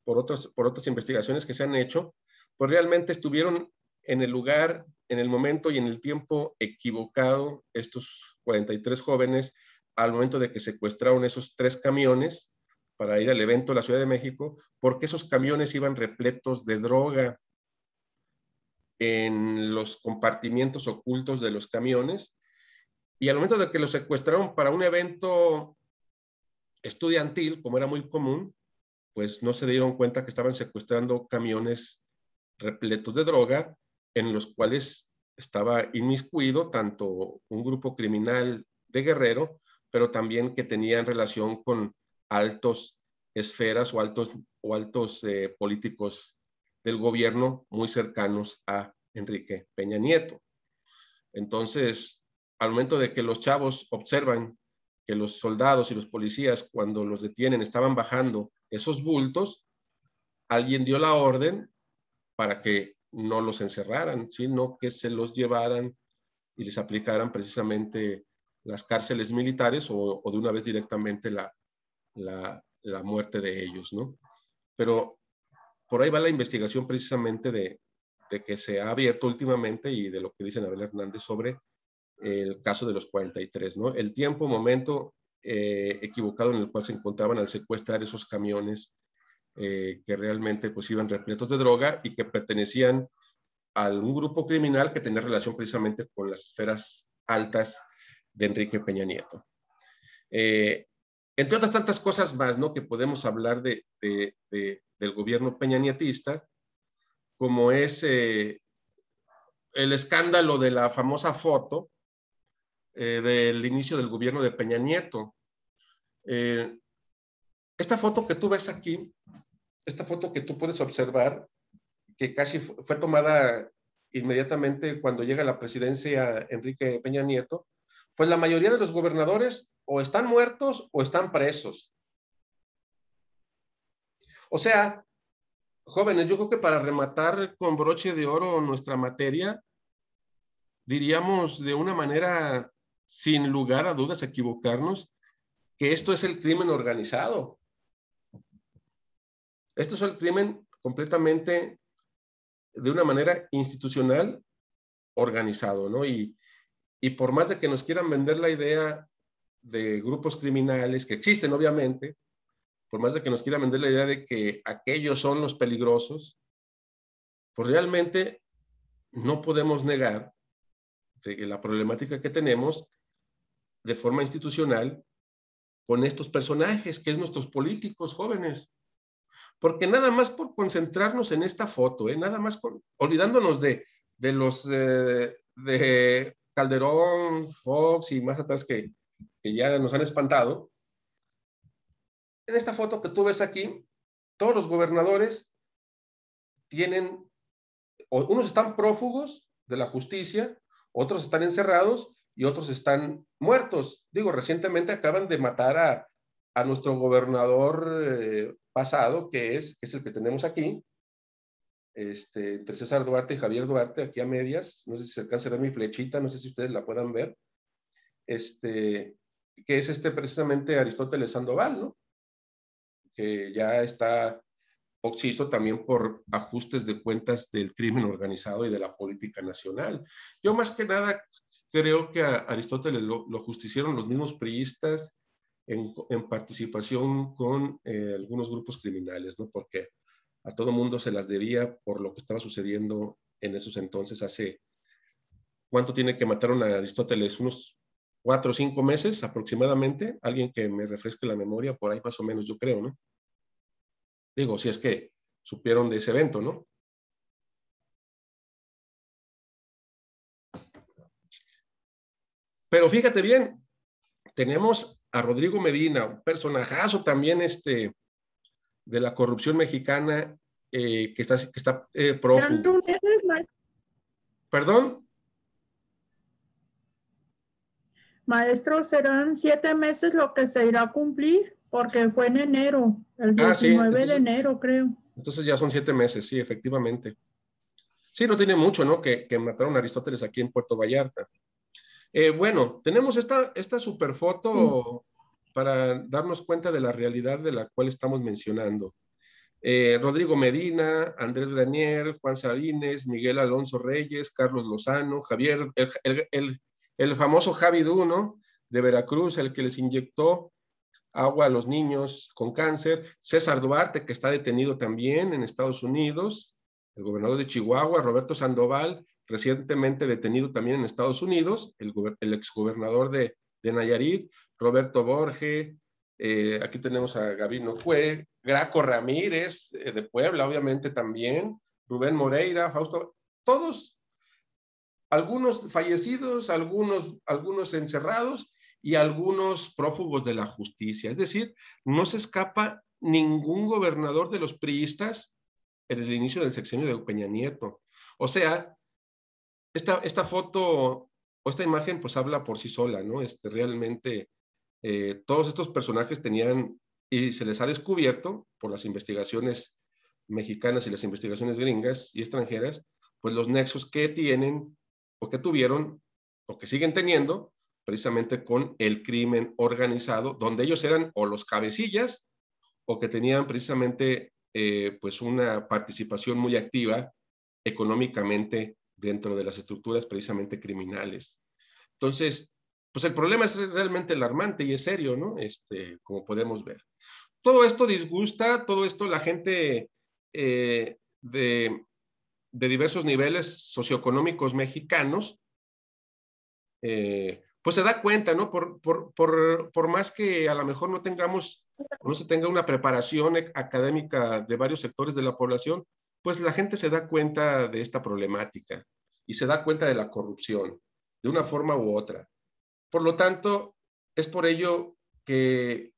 Speaker 1: por otras investigaciones que se han hecho, pues realmente estuvieron en el lugar, en el momento y en el tiempo equivocado estos 43 jóvenes al momento de que secuestraron esos 3 camiones para ir al evento de la Ciudad de México, porque esos camiones iban repletos de droga en los compartimientos ocultos de los camiones, y al momento de que los secuestraron para un evento estudiantil, como era muy común, pues no se dieron cuenta que estaban secuestrando camiones repletos de droga, en los cuales estaba inmiscuido tanto un grupo criminal de Guerrero, pero también que tenían relación con altos esferas o altos políticos del gobierno muy cercanos a Enrique Peña Nieto. Entonces, al momento de que los chavos observan que los soldados y los policías, cuando los detienen, estaban bajando esos bultos, alguien dio la orden para que no los encerraran, sino que se los llevaran y les aplicaran precisamente las cárceles militares o de una vez directamente la muerte de ellos, ¿no? Pero por ahí va la investigación precisamente de que se ha abierto últimamente y de lo que dice Anabel Hernández sobre el caso de los 43, ¿no? El tiempo, momento equivocado en el cual se encontraban al secuestrar esos camiones que realmente pues iban repletos de droga y que pertenecían a un grupo criminal que tenía relación precisamente con las esferas altas de Enrique Peña Nieto. Entre otras tantas cosas más, ¿no? Que podemos hablar del gobierno peñanietista, como es el escándalo de la famosa foto del inicio del gobierno de Peña Nieto. Esta foto que tú ves aquí, esta foto que tú puedes observar, que casi fue tomada inmediatamente cuando llega a la presidencia Enrique Peña Nieto, pues la mayoría de los gobernadores o están muertos o están presos. O sea, jóvenes, yo creo que para rematar con broche de oro nuestra materia, diríamos de una manera sin lugar a dudas equivocarnos, que esto es el crimen organizado. Esto es el crimen completamente de una manera institucional organizado, ¿no? Y por más de que nos quieran vender la idea de grupos criminales que existen, obviamente, por más de que nos quieran vender la idea de que aquellos son los peligrosos, pues realmente no podemos negar de la problemática que tenemos de forma institucional con estos personajes, que es nuestros políticos jóvenes. Porque nada más por concentrarnos en esta foto, nada más olvidándonos de los de Calderón, Fox y más atrás que ya nos han espantado, en esta foto que tú ves aquí, todos los gobernadores tienen, unos están prófugos de la justicia, otros están encerrados y otros están muertos. Digo, recientemente acaban de matar a nuestro gobernador pasado, que es el que tenemos aquí, entre César Duarte y Javier Duarte, aquí a medias. No sé si se alcanza a ver mi flechita, no sé si ustedes la puedan ver. Que es precisamente Aristóteles Sandoval, ¿no? Que ya está occiso también por ajustes de cuentas del crimen organizado y de la política nacional. Yo más que nada creo que a Aristóteles lo justicieron los mismos priistas en participación con algunos grupos criminales, ¿no? Porque a todo mundo se las debía por lo que estaba sucediendo en esos entonces. Hace, ¿cuánto tiene que mataron a Aristóteles? Unos 4 o 5 meses aproximadamente. Alguien que me refresque la memoria, por ahí más o menos yo creo, ¿no? Digo, si es que supieron de ese evento, ¿no? Pero fíjate bien, tenemos a Rodrigo Medina, un personajazo también de la corrupción mexicana que está prófugo. ¿Perdón?
Speaker 9: Maestro, serán 7 meses lo que se irá a cumplir, porque fue en enero, el 19
Speaker 1: sí, entonces,
Speaker 9: de enero, creo.
Speaker 1: Entonces ya son 7 meses, sí, efectivamente. Sí, no tiene mucho, ¿no? Que mataron a Aristóteles aquí en Puerto Vallarta. Bueno, tenemos esta super foto darnos cuenta de la realidad de la cual estamos mencionando. Rodrigo Medina, Andrés Granier, Juan Sabines, Miguel Alonso Reyes, Carlos Lozano, Javier, el famoso Javi Duno de Veracruz, el que les inyectó agua a los niños con cáncer, César Duarte, que está detenido también en Estados Unidos, el gobernador de Chihuahua, Roberto Sandoval, recientemente detenido también en Estados Unidos, el exgobernador de Nayarit, Roberto Borge, aquí tenemos a Gabino Cue, Graco Ramírez, de Puebla, obviamente también, Rubén Moreira, Fausto, todos, algunos fallecidos, algunos encerrados y algunos prófugos de la justicia. Es decir, no se escapa ningún gobernador de los priistas en el inicio del sexenio de Peña Nieto. O sea, esta foto o esta imagen pues habla por sí sola, ¿no? Realmente todos estos personajes tenían, y se les ha descubierto por las investigaciones mexicanas y las investigaciones gringas y extranjeras, pues los nexos que tienen o que tuvieron o que siguen teniendo precisamente con el crimen organizado, donde ellos eran o los cabecillas o que tenían precisamente pues una participación muy activa económicamente dentro de las estructuras precisamente criminales. Entonces, pues el problema es realmente alarmante y es serio, ¿no? Como podemos ver. Todo esto disgusta, todo esto la gente de diversos niveles socioeconómicos mexicanos, pues se da cuenta, ¿no? Por más que a lo mejor no tengamos, no se tenga una preparación académica de varios sectores de la población, pues la gente se da cuenta de esta problemática y se da cuenta de la corrupción, de una forma u otra. Por lo tanto, es por ello que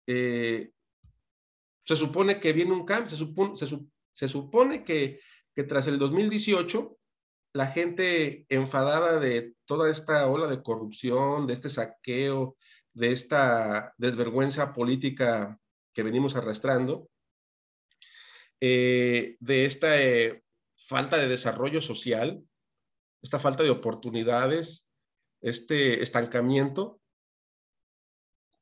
Speaker 1: se supone que viene un cambio, se supone que tras el 2018, la gente enfadada de toda esta ola de corrupción, de este saqueo, de esta desvergüenza política que venimos arrastrando, de esta falta de desarrollo social, esta falta de oportunidades, este estancamiento,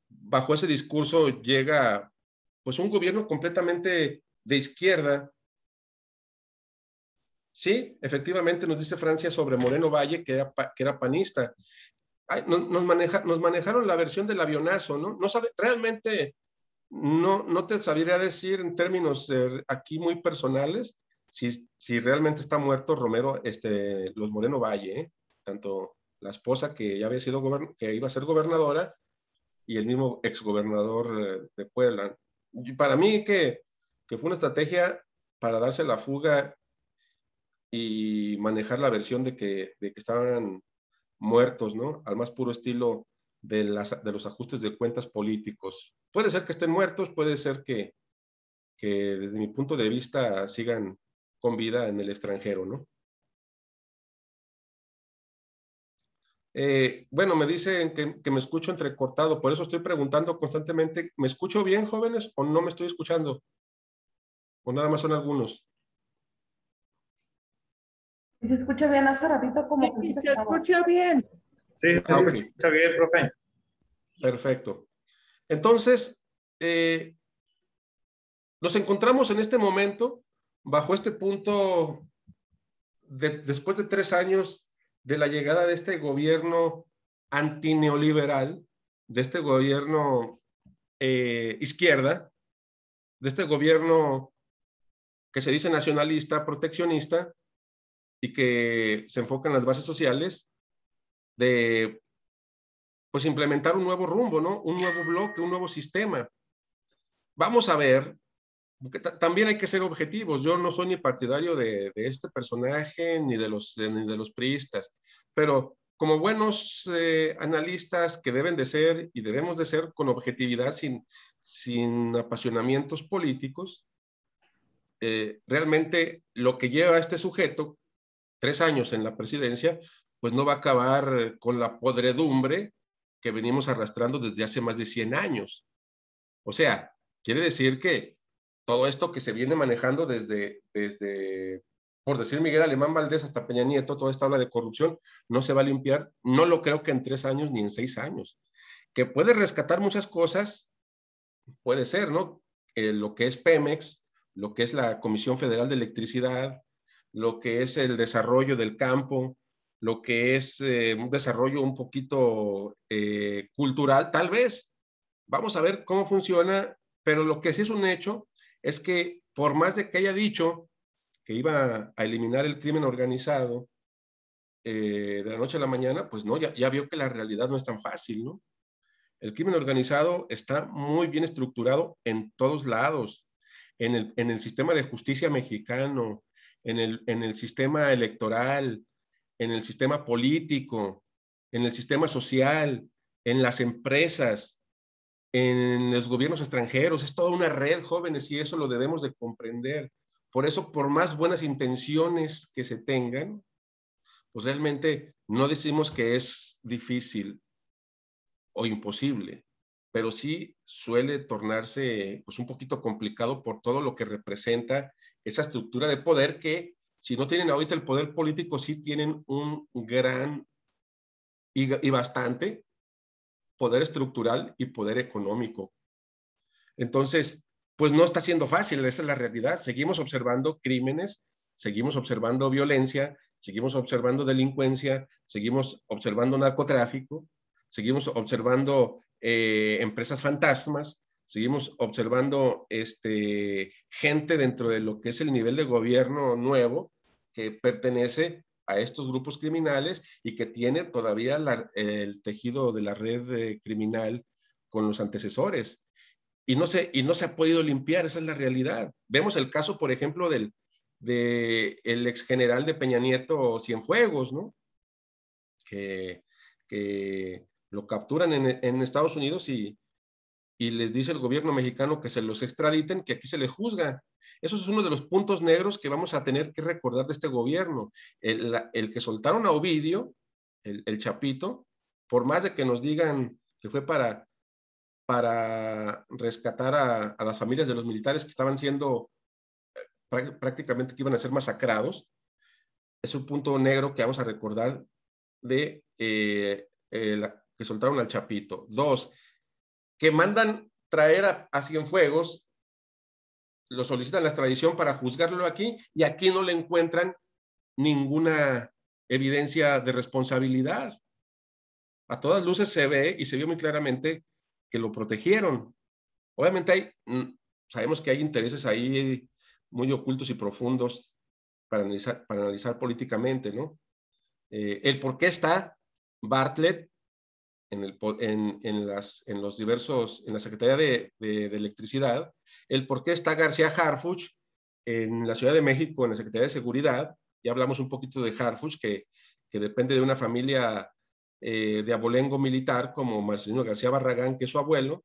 Speaker 1: bajo ese discurso llega pues un gobierno completamente de izquierda. Sí, efectivamente nos dice Francia sobre Moreno Valle, que era panista. Ay, nos manejaron la versión del avionazo, ¿no? No sabe, realmente no te sabría decir en términos aquí muy personales si realmente está muerto Romero, los Moreno Valle, tanto la esposa que ya había sido que iba a ser gobernadora y el mismo exgobernador de Puebla. Y para mí que fue una estrategia para darse la fuga y manejar la versión de que estaban muertos, ¿no? Al más puro estilo de los ajustes de cuentas políticos. Puede ser que estén muertos, puede ser que desde mi punto de vista sigan con vida en el extranjero, ¿no? Bueno, me dicen que me escucho entrecortado, por eso estoy preguntando constantemente, ¿me escucho bien, jóvenes, o no me estoy escuchando? ¿O nada más son algunos?
Speaker 4: Se escucha bien, hace ratito como que
Speaker 9: sí, se escucha bien.
Speaker 10: Sí, se escucha bien, profe.
Speaker 1: Perfecto. Entonces, nos encontramos en este momento, bajo este punto, después de 3 años de la llegada de este gobierno antineoliberal, de este gobierno izquierda, de este gobierno que se dice nacionalista, proteccionista, y que se enfoca en las bases sociales, de pues implementar un nuevo rumbo, ¿no? Un nuevo bloque, un nuevo sistema. Vamos a ver, porque también hay que ser objetivos. Yo no soy ni partidario de este personaje ni de los priistas, pero como buenos analistas que deben de ser y debemos de ser con objetividad, sin apasionamientos políticos, realmente lo que lleva a este sujeto 3 años en la presidencia, pues no va a acabar con la podredumbre que venimos arrastrando desde hace más de 100 años. O sea, quiere decir que todo esto que se viene manejando desde por decir Miguel Alemán Valdés hasta Peña Nieto, toda esta ola de corrupción, no se va a limpiar, no lo creo que en 3 años ni en 6 años. que puede rescatar muchas cosas, puede ser, ¿no? Lo que es Pemex, lo que es la Comisión Federal de Electricidad, lo que es el desarrollo del campo, lo que es un desarrollo un poquito cultural, tal vez. Vamos a ver cómo funciona, pero lo que sí es un hecho es que por más de que haya dicho que iba a eliminar el crimen organizado de la noche a la mañana, pues no, ya vio que la realidad no es tan fácil, ¿no? El crimen organizado está muy bien estructurado en todos lados, en el sistema de justicia mexicano, en el sistema electoral, en el sistema político, en el sistema social, en las empresas, en los gobiernos extranjeros. Es toda una red, jóvenes, y eso lo debemos de comprender. Por eso, por más buenas intenciones que se tengan, pues realmente no decimos que es difícil o imposible, pero sí suele tornarse pues un poquito complicado por todo lo que representa esa estructura de poder que, si no tienen ahorita el poder político, sí tienen un gran y bastante poder estructural y poder económico. Entonces, pues no está siendo fácil, esa es la realidad. Seguimos observando crímenes, seguimos observando violencia, seguimos observando delincuencia, seguimos observando narcotráfico, seguimos observando empresas fantasmas, seguimos observando gente dentro de lo que es el nivel de gobierno nuevo que pertenece a estos grupos criminales y que tiene todavía el tejido de la red criminal con los antecesores. Y no se ha podido limpiar, esa es la realidad. Vemos el caso, por ejemplo, del ex general de Peña Nieto, Cienfuegos, ¿no? Que lo capturan en Estados Unidos y les dice el gobierno mexicano que se los extraditen, que aquí se les juzga. Eso es uno de los puntos negros que vamos a tener que recordar de este gobierno. El que soltaron a Ovidio, el Chapito, por más de que nos digan que fue para rescatar a las familias de los militares que estaban siendo prácticamente que iban a ser masacrados, es un punto negro que vamos a recordar de que soltaron al Chapito. 2, que mandan traer a Cienfuegos, lo solicitan la extradición para juzgarlo aquí y aquí no le encuentran ninguna evidencia de responsabilidad. A todas luces se ve y se vio muy claramente que lo protegieron. Obviamente sabemos que hay intereses ahí muy ocultos y profundos para analizar políticamente, ¿no? El por qué está Bartlett en la Secretaría de Electricidad, el por qué está García Harfuch en la Ciudad de México en la Secretaría de Seguridad. Ya hablamos un poquito de Harfuch, que depende de una familia de abolengo militar como Marcelino García Barragán, que es su abuelo,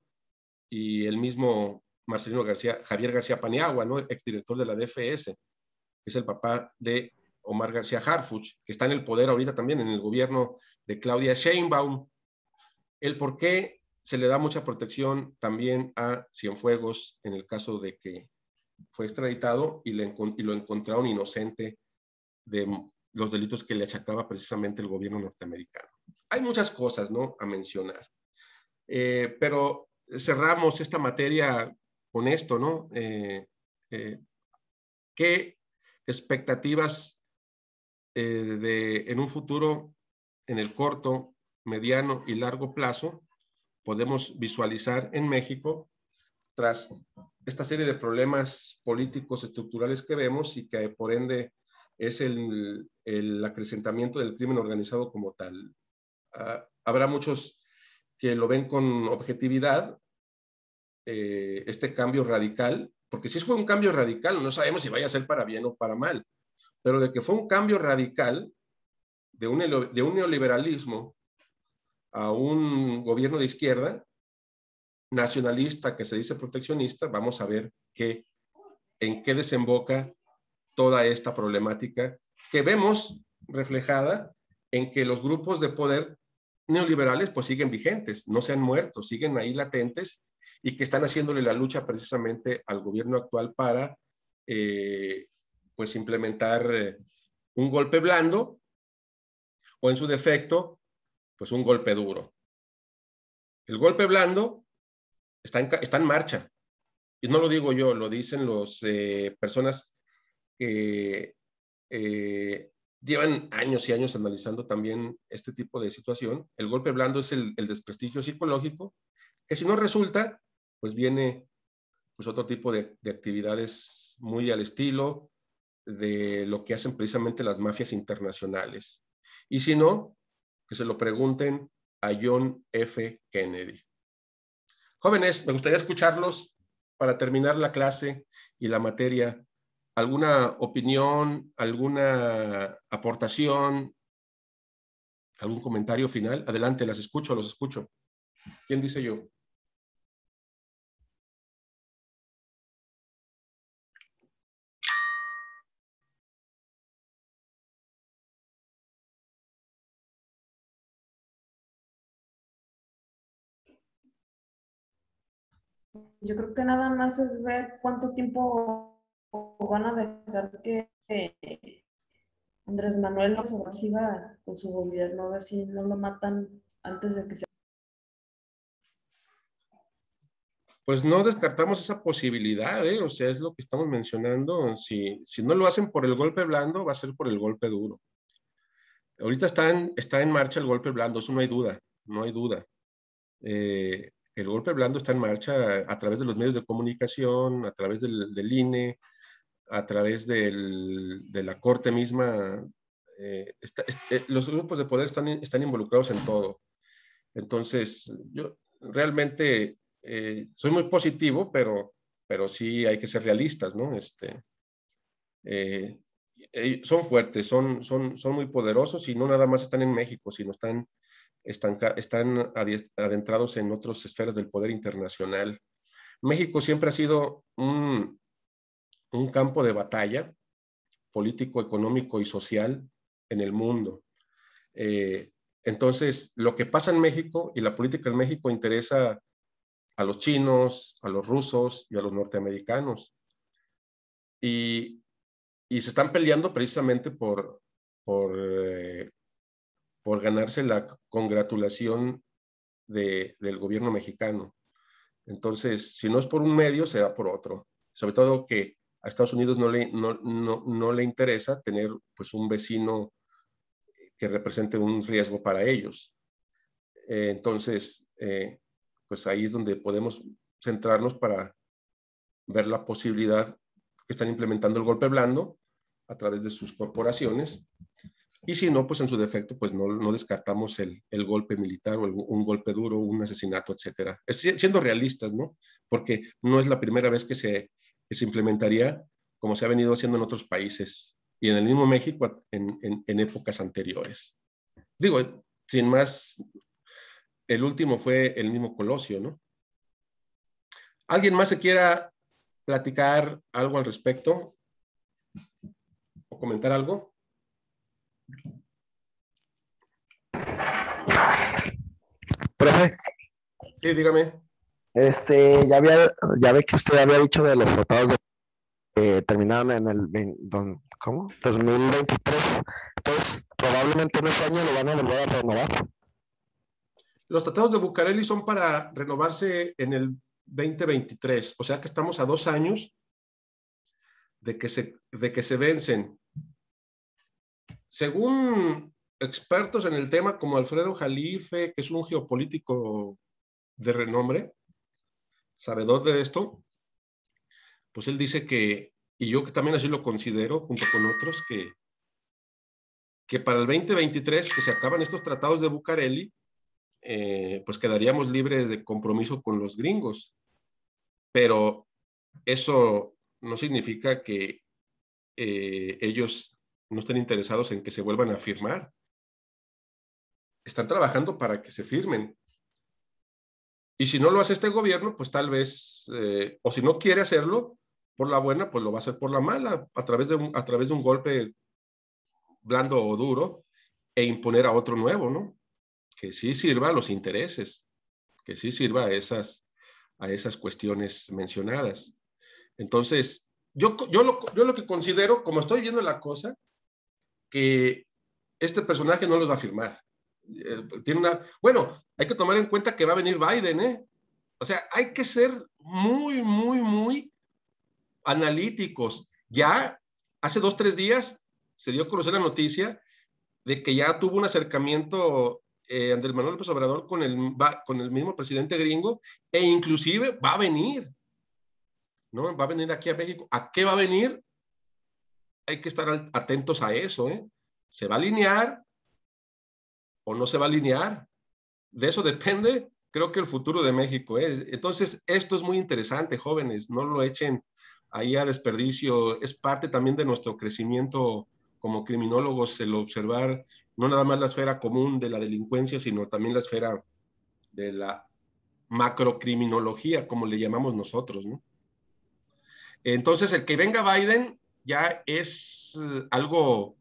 Speaker 1: y el mismo Javier García Paniagua, ¿no? Exdirector de la DFS, que es el papá de Omar García Harfuch, que está en el poder ahorita también en el gobierno de Claudia Sheinbaum. El por qué se le da mucha protección también a Cienfuegos en el caso de que fue extraditado y lo encontraron inocente de los delitos que le achacaba precisamente el gobierno norteamericano. Hay muchas cosas, ¿no?, a mencionar. Pero cerramos esta materia con esto, ¿no? ¿Qué expectativas en un futuro, en el corto, mediano y largo plazo, podemos visualizar en México tras esta serie de problemas políticos estructurales que vemos y que por ende es el acrecentamiento del crimen organizado como tal? Habrá muchos que lo ven con objetividad, este cambio radical, porque si fue un cambio radical, no sabemos si vaya a ser para bien o para mal, pero de que fue un cambio radical de un neoliberalismo a un gobierno de izquierda, nacionalista, que se dice proteccionista, vamos a ver en qué desemboca toda esta problemática que vemos reflejada en que los grupos de poder neoliberales pues siguen vigentes, no se han muerto, siguen ahí latentes y que están haciéndole la lucha precisamente al gobierno actual para pues implementar un golpe blando o en su defecto pues un golpe duro. El golpe blando está en marcha. Y no lo digo yo, lo dicen las personas que llevan años y años analizando también este tipo de situación. El golpe blando es el desprestigio psicológico, que si no resulta, pues viene pues otro tipo de actividades muy al estilo de lo que hacen precisamente las mafias internacionales. Y si no, que se lo pregunten a John F. Kennedy. Jóvenes, me gustaría escucharlos para terminar la clase y la materia. ¿Alguna opinión, alguna aportación, algún comentario final? Adelante, los escucho. ¿Quién dice yo?
Speaker 4: Yo creo que nada más es ver cuánto tiempo van a dejar que Andrés Manuel siga con su gobierno, a ver si no lo matan antes de que se...
Speaker 1: Pues no descartamos esa posibilidad, ¿eh? O sea, es lo que estamos mencionando. Si no lo hacen por el golpe blando, va a ser por el golpe duro. Ahorita está en marcha el golpe blando, eso no hay duda, no hay duda. El golpe blando está en marcha a través de los medios de comunicación, a través del INE, a través de la Corte misma. Los grupos de poder están involucrados en todo. Entonces, yo realmente soy muy positivo, pero sí hay que ser realistas, ¿no? Son fuertes, son muy poderosos y no nada más están en México, sino están adentrados en otras esferas del poder internacional. México siempre ha sido un campo de batalla político, económico y social en el mundo. Entonces, lo que pasa en México y la política en México interesa a los chinos, a los rusos y a los norteamericanos. Y se están peleando precisamente por ganarse la congratulación del gobierno mexicano. Entonces, si no es por un medio, será por otro. Sobre todo que a Estados Unidos no le interesa tener pues un vecino que represente un riesgo para ellos. Entonces, pues ahí es donde podemos centrarnos para ver la posibilidad que están implementando el golpe blando a través de sus corporaciones. Y si no, pues en su defecto, pues no descartamos el golpe militar o un golpe duro, un asesinato, etcétera. Siendo realistas, ¿no? Porque no es la primera vez que se implementaría como se ha venido haciendo en otros países y en el mismo México en épocas anteriores. Digo, sin más, el último fue el mismo Colosio, ¿no? ¿Alguien más se quiera platicar algo al respecto o comentar algo?
Speaker 11: Profe.
Speaker 1: Sí, dígame.
Speaker 11: Ya ve que usted había dicho de los tratados que terminaron en el 2023. Entonces, probablemente en ese año lo van a volver a renovar.
Speaker 1: Los tratados de Bucareli son para renovarse en el 2023, o sea que estamos a 2 años de que se vencen. Según expertos en el tema como Alfredo Jalife, que es un geopolítico de renombre, sabedor de esto, pues él dice que, y yo que también así lo considero, junto con otros, que para el 2023, que se acaban estos tratados de Bucareli, pues quedaríamos libres de compromiso con los gringos. Pero eso no significa que ellos no estén interesados en que se vuelvan a firmar. Están trabajando para que se firmen. Y si no lo hace este gobierno, pues tal vez, o si no quiere hacerlo por la buena, pues lo va a hacer por la mala, a través de un golpe blando o duro, e imponer a otro nuevo, ¿no? Que sí sirva a los intereses, que sí sirva a esas cuestiones mencionadas. Entonces, yo lo que considero, como estoy viendo la cosa, que este personaje no los va a firmar. Bueno, hay que tomar en cuenta que va a venir Biden, ¿eh? O sea, hay que ser muy, muy, muy analíticos. Ya hace 2, 3 días se dio a conocer la noticia de que ya tuvo un acercamiento Andrés Manuel López Obrador con el mismo presidente gringo, e inclusive va a venir, ¿no? Va a venir aquí a México. ¿A qué va a venir? Hay que estar atentos a eso, ¿eh? ¿Se va a alinear o no se va a alinear? De eso depende, creo que el futuro de México, ¿eh? Entonces, esto es muy interesante, jóvenes, no lo echen ahí a desperdicio. Es parte también de nuestro crecimiento como criminólogos, el observar no nada más la esfera común de la delincuencia, sino también la esfera de la macrocriminología, como le llamamos nosotros, ¿no? Entonces, el que venga Biden ya es algo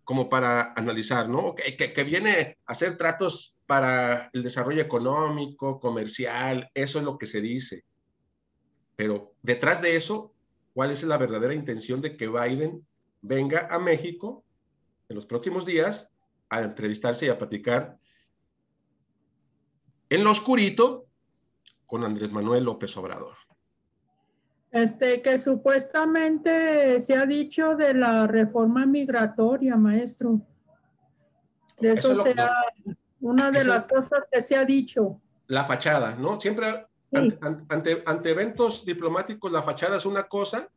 Speaker 1: como para analizar, ¿no? Que viene a hacer tratos para el desarrollo económico, comercial, eso es lo que se dice. Pero detrás de eso, ¿cuál es la verdadera intención de que Biden venga a México en los próximos días a entrevistarse y a platicar en lo oscurito con Andrés Manuel López Obrador?
Speaker 9: Que supuestamente se ha dicho de la reforma migratoria, maestro. De eso sea una de las cosas que se ha dicho.
Speaker 1: La fachada, ¿no? Siempre
Speaker 9: sí.
Speaker 1: ante eventos diplomáticos la fachada es una cosa.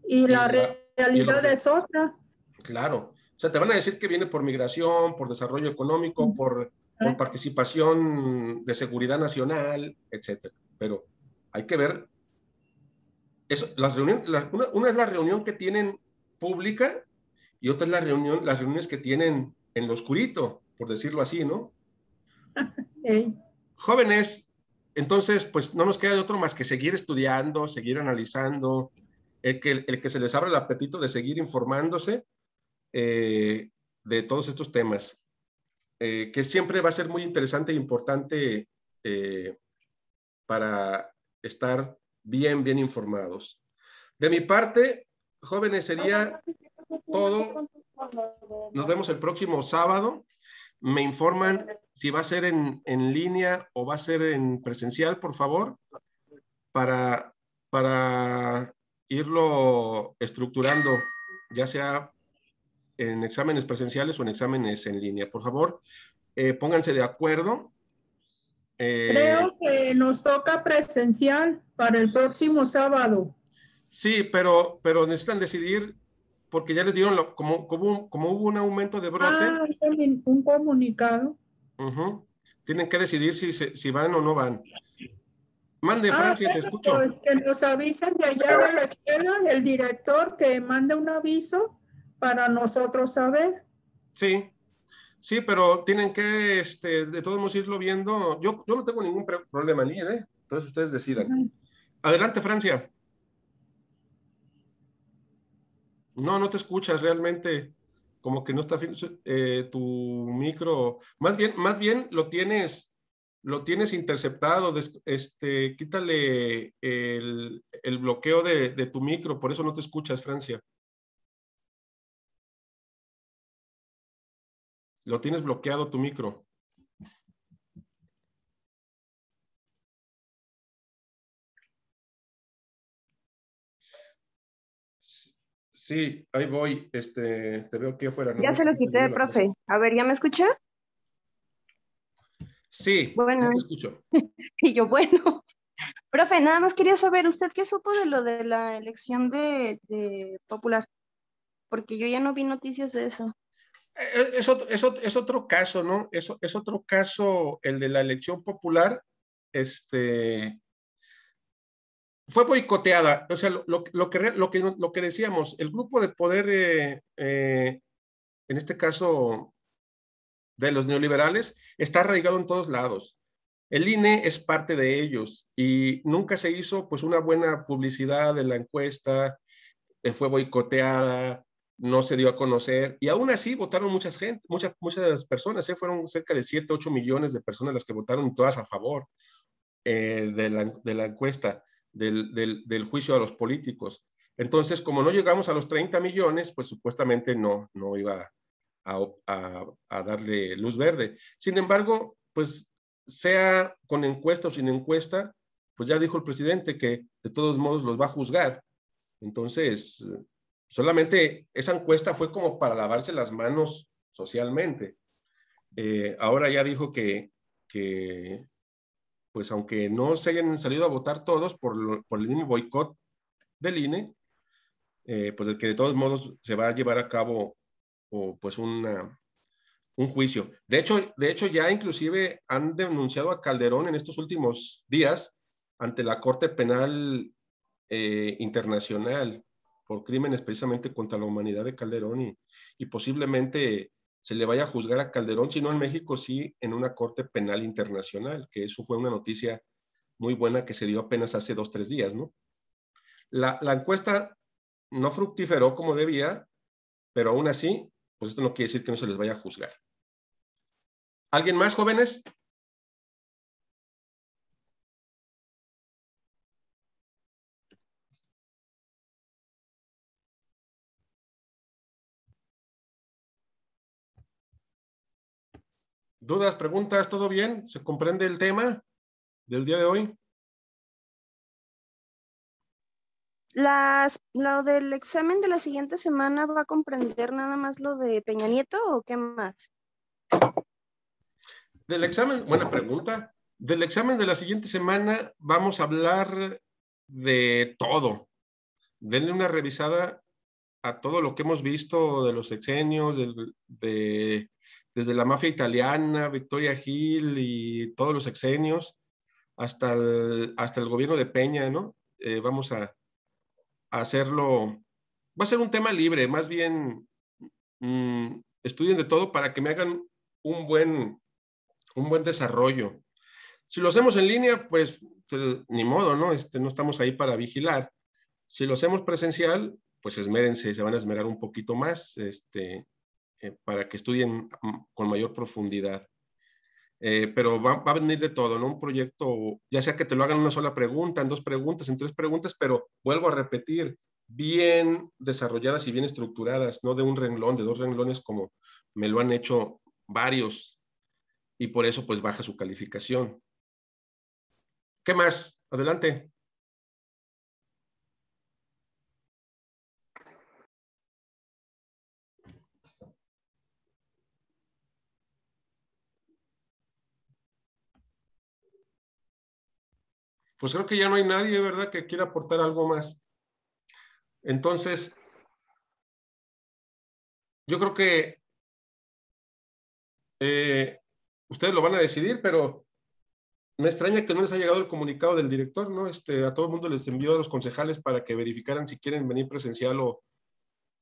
Speaker 9: Y la realidad es otra.
Speaker 1: Claro. O sea, te van a decir que viene por migración, por desarrollo económico, por participación de seguridad nacional, etcétera. Pero hay que ver eso, las reuniones, una es la reunión que tienen pública y otra es las reuniones que tienen en lo oscurito, por decirlo así, ¿no? Jóvenes, entonces, pues no nos queda de otro más que seguir estudiando, seguir analizando, el que se les abra el apetito de seguir informándose de todos estos temas, que siempre va a ser muy interesante e importante para estar bien informados. De mi parte, jóvenes, sería todo. Nos vemos el próximo sábado. Me informan si va a ser en línea o va a ser en presencial, por favor, para irlo estructurando, ya sea en exámenes presenciales o en exámenes en línea. Por favor, pónganse de acuerdo.
Speaker 9: Creo que nos toca presencial para el próximo sábado.
Speaker 1: Sí, pero necesitan decidir, porque ya les dieron, como hubo un aumento de brote.
Speaker 9: Un comunicado.
Speaker 1: Tienen que decidir si van o no van. Mande, Francia, te escucho.
Speaker 9: Pues que nos avisen de allá de la escuela, el director, que mande un aviso para nosotros saber.
Speaker 1: Sí, pero tienen que, de todos modos, irlo viendo. Yo no tengo ningún problema en ir, ¿eh? Entonces ustedes decidan. Adelante, Francia. No te escuchas realmente, como que no está tu micro. Más bien lo tienes interceptado. Quítale el bloqueo de tu micro, por eso no te escuchas, Francia. Lo tienes bloqueado tu micro. Sí, ahí voy. Te veo aquí afuera.
Speaker 12: Ya se lo quité, profe. A ver, ¿ya me escucha?
Speaker 1: Sí,
Speaker 12: bueno.
Speaker 1: Sí te escucho.
Speaker 12: Y yo, bueno. Profe, nada más quería saber, ¿usted qué supo de lo de la elección de Popular? Porque yo ya no vi noticias de eso.
Speaker 1: Es otro caso, ¿no? Es otro caso, el de la elección popular. Fue boicoteada. O sea, lo que decíamos, el grupo de poder, en este caso de los neoliberales, está arraigado en todos lados. El INE es parte de ellos y nunca se hizo pues una buena publicidad de la encuesta, fue boicoteada, no se dio a conocer y aún así votaron muchas personas, fueron cerca de 7, 8 millones de personas las que votaron y todas a favor de la encuesta, del juicio a los políticos. Entonces, como no llegamos a los 30 millones, pues supuestamente no iba a darle luz verde. Sin embargo, pues sea con encuesta o sin encuesta, pues ya dijo el presidente que de todos modos los va a juzgar. Entonces, solamente esa encuesta fue como para lavarse las manos socialmente. Ahora ya dijo que pues aunque no se hayan salido a votar todos por el mismo boicot del INE, pues de que de todos modos se va a llevar a cabo pues un juicio. De hecho, ya inclusive han denunciado a Calderón en estos últimos días ante la Corte Penal Internacional por crímenes precisamente contra la humanidad de Calderón y posiblemente se le vaya a juzgar a Calderón, si no en México, sí en una Corte Penal Internacional, que eso fue una noticia muy buena que se dio apenas hace 2 o 3 días, ¿no? La encuesta no fructiferó como debía, pero aún así, pues esto no quiere decir que no se les vaya a juzgar. ¿Alguien más, jóvenes? ¿Dudas, preguntas? ¿Todo bien? ¿Se comprende el tema del día de hoy?
Speaker 12: ¿Lo del examen de la siguiente semana va a comprender nada más lo de Peña Nieto o qué más?
Speaker 1: Del examen, buena pregunta. Del examen de la siguiente semana vamos a hablar de todo. Denle una revisada a todo lo que hemos visto de los sexenios, desde la mafia italiana, Victoria Gil y todos los sexenios, hasta el gobierno de Peña, ¿no? Vamos a hacerlo, va a ser un tema libre, más bien estudien de todo para que me hagan un buen desarrollo. Si lo hacemos en línea, pues ni modo, ¿no? No estamos ahí para vigilar. Si lo hacemos presencial, pues esmérense, se van a esmerar un poquito más para que estudien con mayor profundidad. Pero va a venir de todo, ¿no? Un proyecto, ya sea que te lo hagan en una sola pregunta, en 2 preguntas, en 3 preguntas, pero vuelvo a repetir, bien desarrolladas y bien estructuradas, no de un renglón, de 2 renglones como me lo han hecho varios, y por eso pues baja su calificación. ¿Qué más? Adelante. Pues creo que ya no hay nadie, ¿verdad?, que quiera aportar algo más. Entonces, yo creo que ustedes lo van a decidir, pero me extraña que no les haya llegado el comunicado del director, ¿no? A todo el mundo les envió a los concejales para que verificaran si quieren venir presencial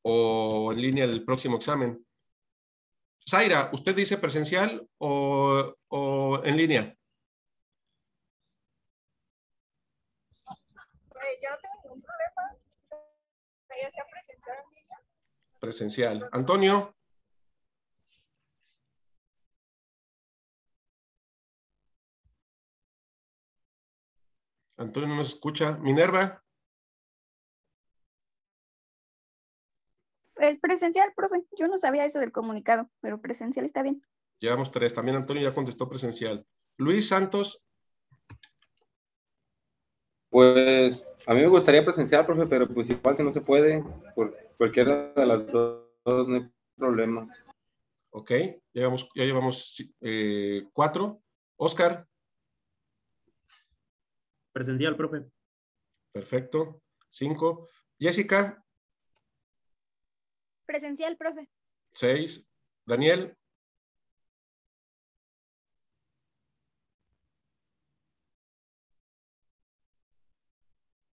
Speaker 1: o en línea el próximo examen. Zaira, ¿usted dice presencial o en línea?
Speaker 3: Yo no tengo ningún problema. Ya sea presencial o en línea.
Speaker 1: Presencial. Antonio. Antonio no nos escucha. Minerva.
Speaker 13: El presencial, profe. Yo no sabía eso del comunicado, pero presencial está bien.
Speaker 1: Llevamos 3. También Antonio ya contestó presencial. Luis Santos.
Speaker 14: Pues a mí me gustaría presencial, profe, pero pues igual si no se puede, por cualquiera de las dos no hay problema.
Speaker 1: Ok, ya llevamos 4. Oscar.
Speaker 15: Presencial, profe.
Speaker 1: Perfecto. 5. Jessica.
Speaker 6: Presencial, profe.
Speaker 1: 6. Daniel.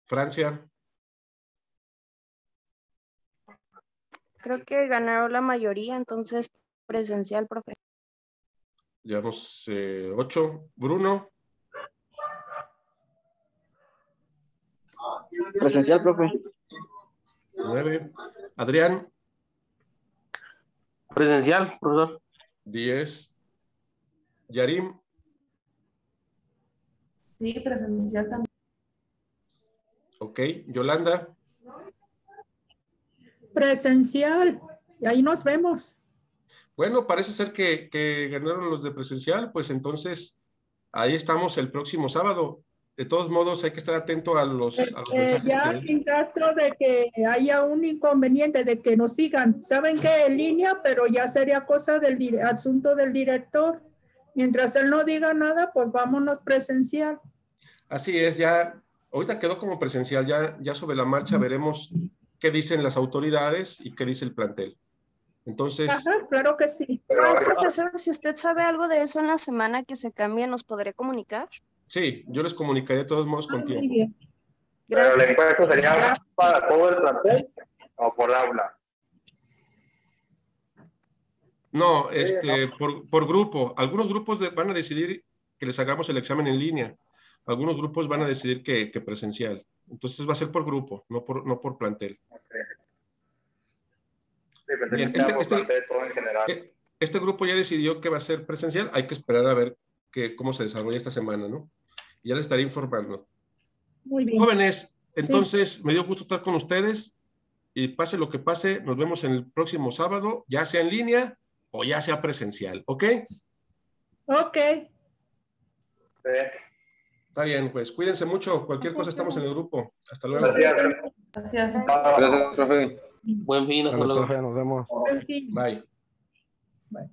Speaker 1: Francia.
Speaker 12: Creo que ganaron la mayoría, entonces presencial, profe.
Speaker 1: Llevamos 8. Bruno.
Speaker 2: Presencial, profe.
Speaker 1: 9. Adrián.
Speaker 7: Presencial, profesor.
Speaker 1: 10. Yarim.
Speaker 4: Sí, presencial también.
Speaker 1: Ok. Yolanda.
Speaker 9: Presencial. Y ahí nos vemos.
Speaker 1: Bueno, parece ser que ganaron los de presencial, pues entonces ahí estamos el próximo sábado. De todos modos, hay que estar atento a los mensajes
Speaker 9: ya
Speaker 1: que den.
Speaker 9: en caso de que haya un inconveniente de que nos sigan, saben que en línea, pero ya sería cosa del asunto del director. Mientras él no diga nada, pues vámonos presencial.
Speaker 1: Así es, ya ahorita quedó como presencial, ya sobre la marcha veremos qué dicen las autoridades y qué dice el plantel. Entonces...
Speaker 9: Ajá, claro que sí.
Speaker 12: Profesor, si usted sabe algo de eso en la semana que se cambie, ¿nos podré comunicar?
Speaker 1: Sí, yo les comunicaré de todos modos con tiempo.
Speaker 12: Muy bien.
Speaker 10: ¿Pero el encuentro sería para todo el plantel o por aula?
Speaker 1: No, por grupo. Algunos grupos van a decidir que les hagamos el examen en línea. Algunos grupos van a decidir que presencial. Entonces va a ser por grupo, no por plantel. Bien, este grupo ya decidió que va a ser presencial. Hay que esperar a ver cómo se desarrolla esta semana, ¿no? Ya les estaré informando.
Speaker 9: Muy bien.
Speaker 1: Jóvenes, entonces me dio gusto estar con ustedes y pase lo que pase, nos vemos en el próximo sábado, ya sea en línea o ya sea presencial, ¿ok?
Speaker 9: Ok.
Speaker 1: Está bien, pues cuídense mucho. Cualquier cosa estamos en el grupo. Hasta luego.
Speaker 4: Gracias.
Speaker 14: Gracias, profe.
Speaker 7: Buen fin, hasta luego.
Speaker 11: Profe, nos vemos.
Speaker 1: Bye.
Speaker 9: Bye.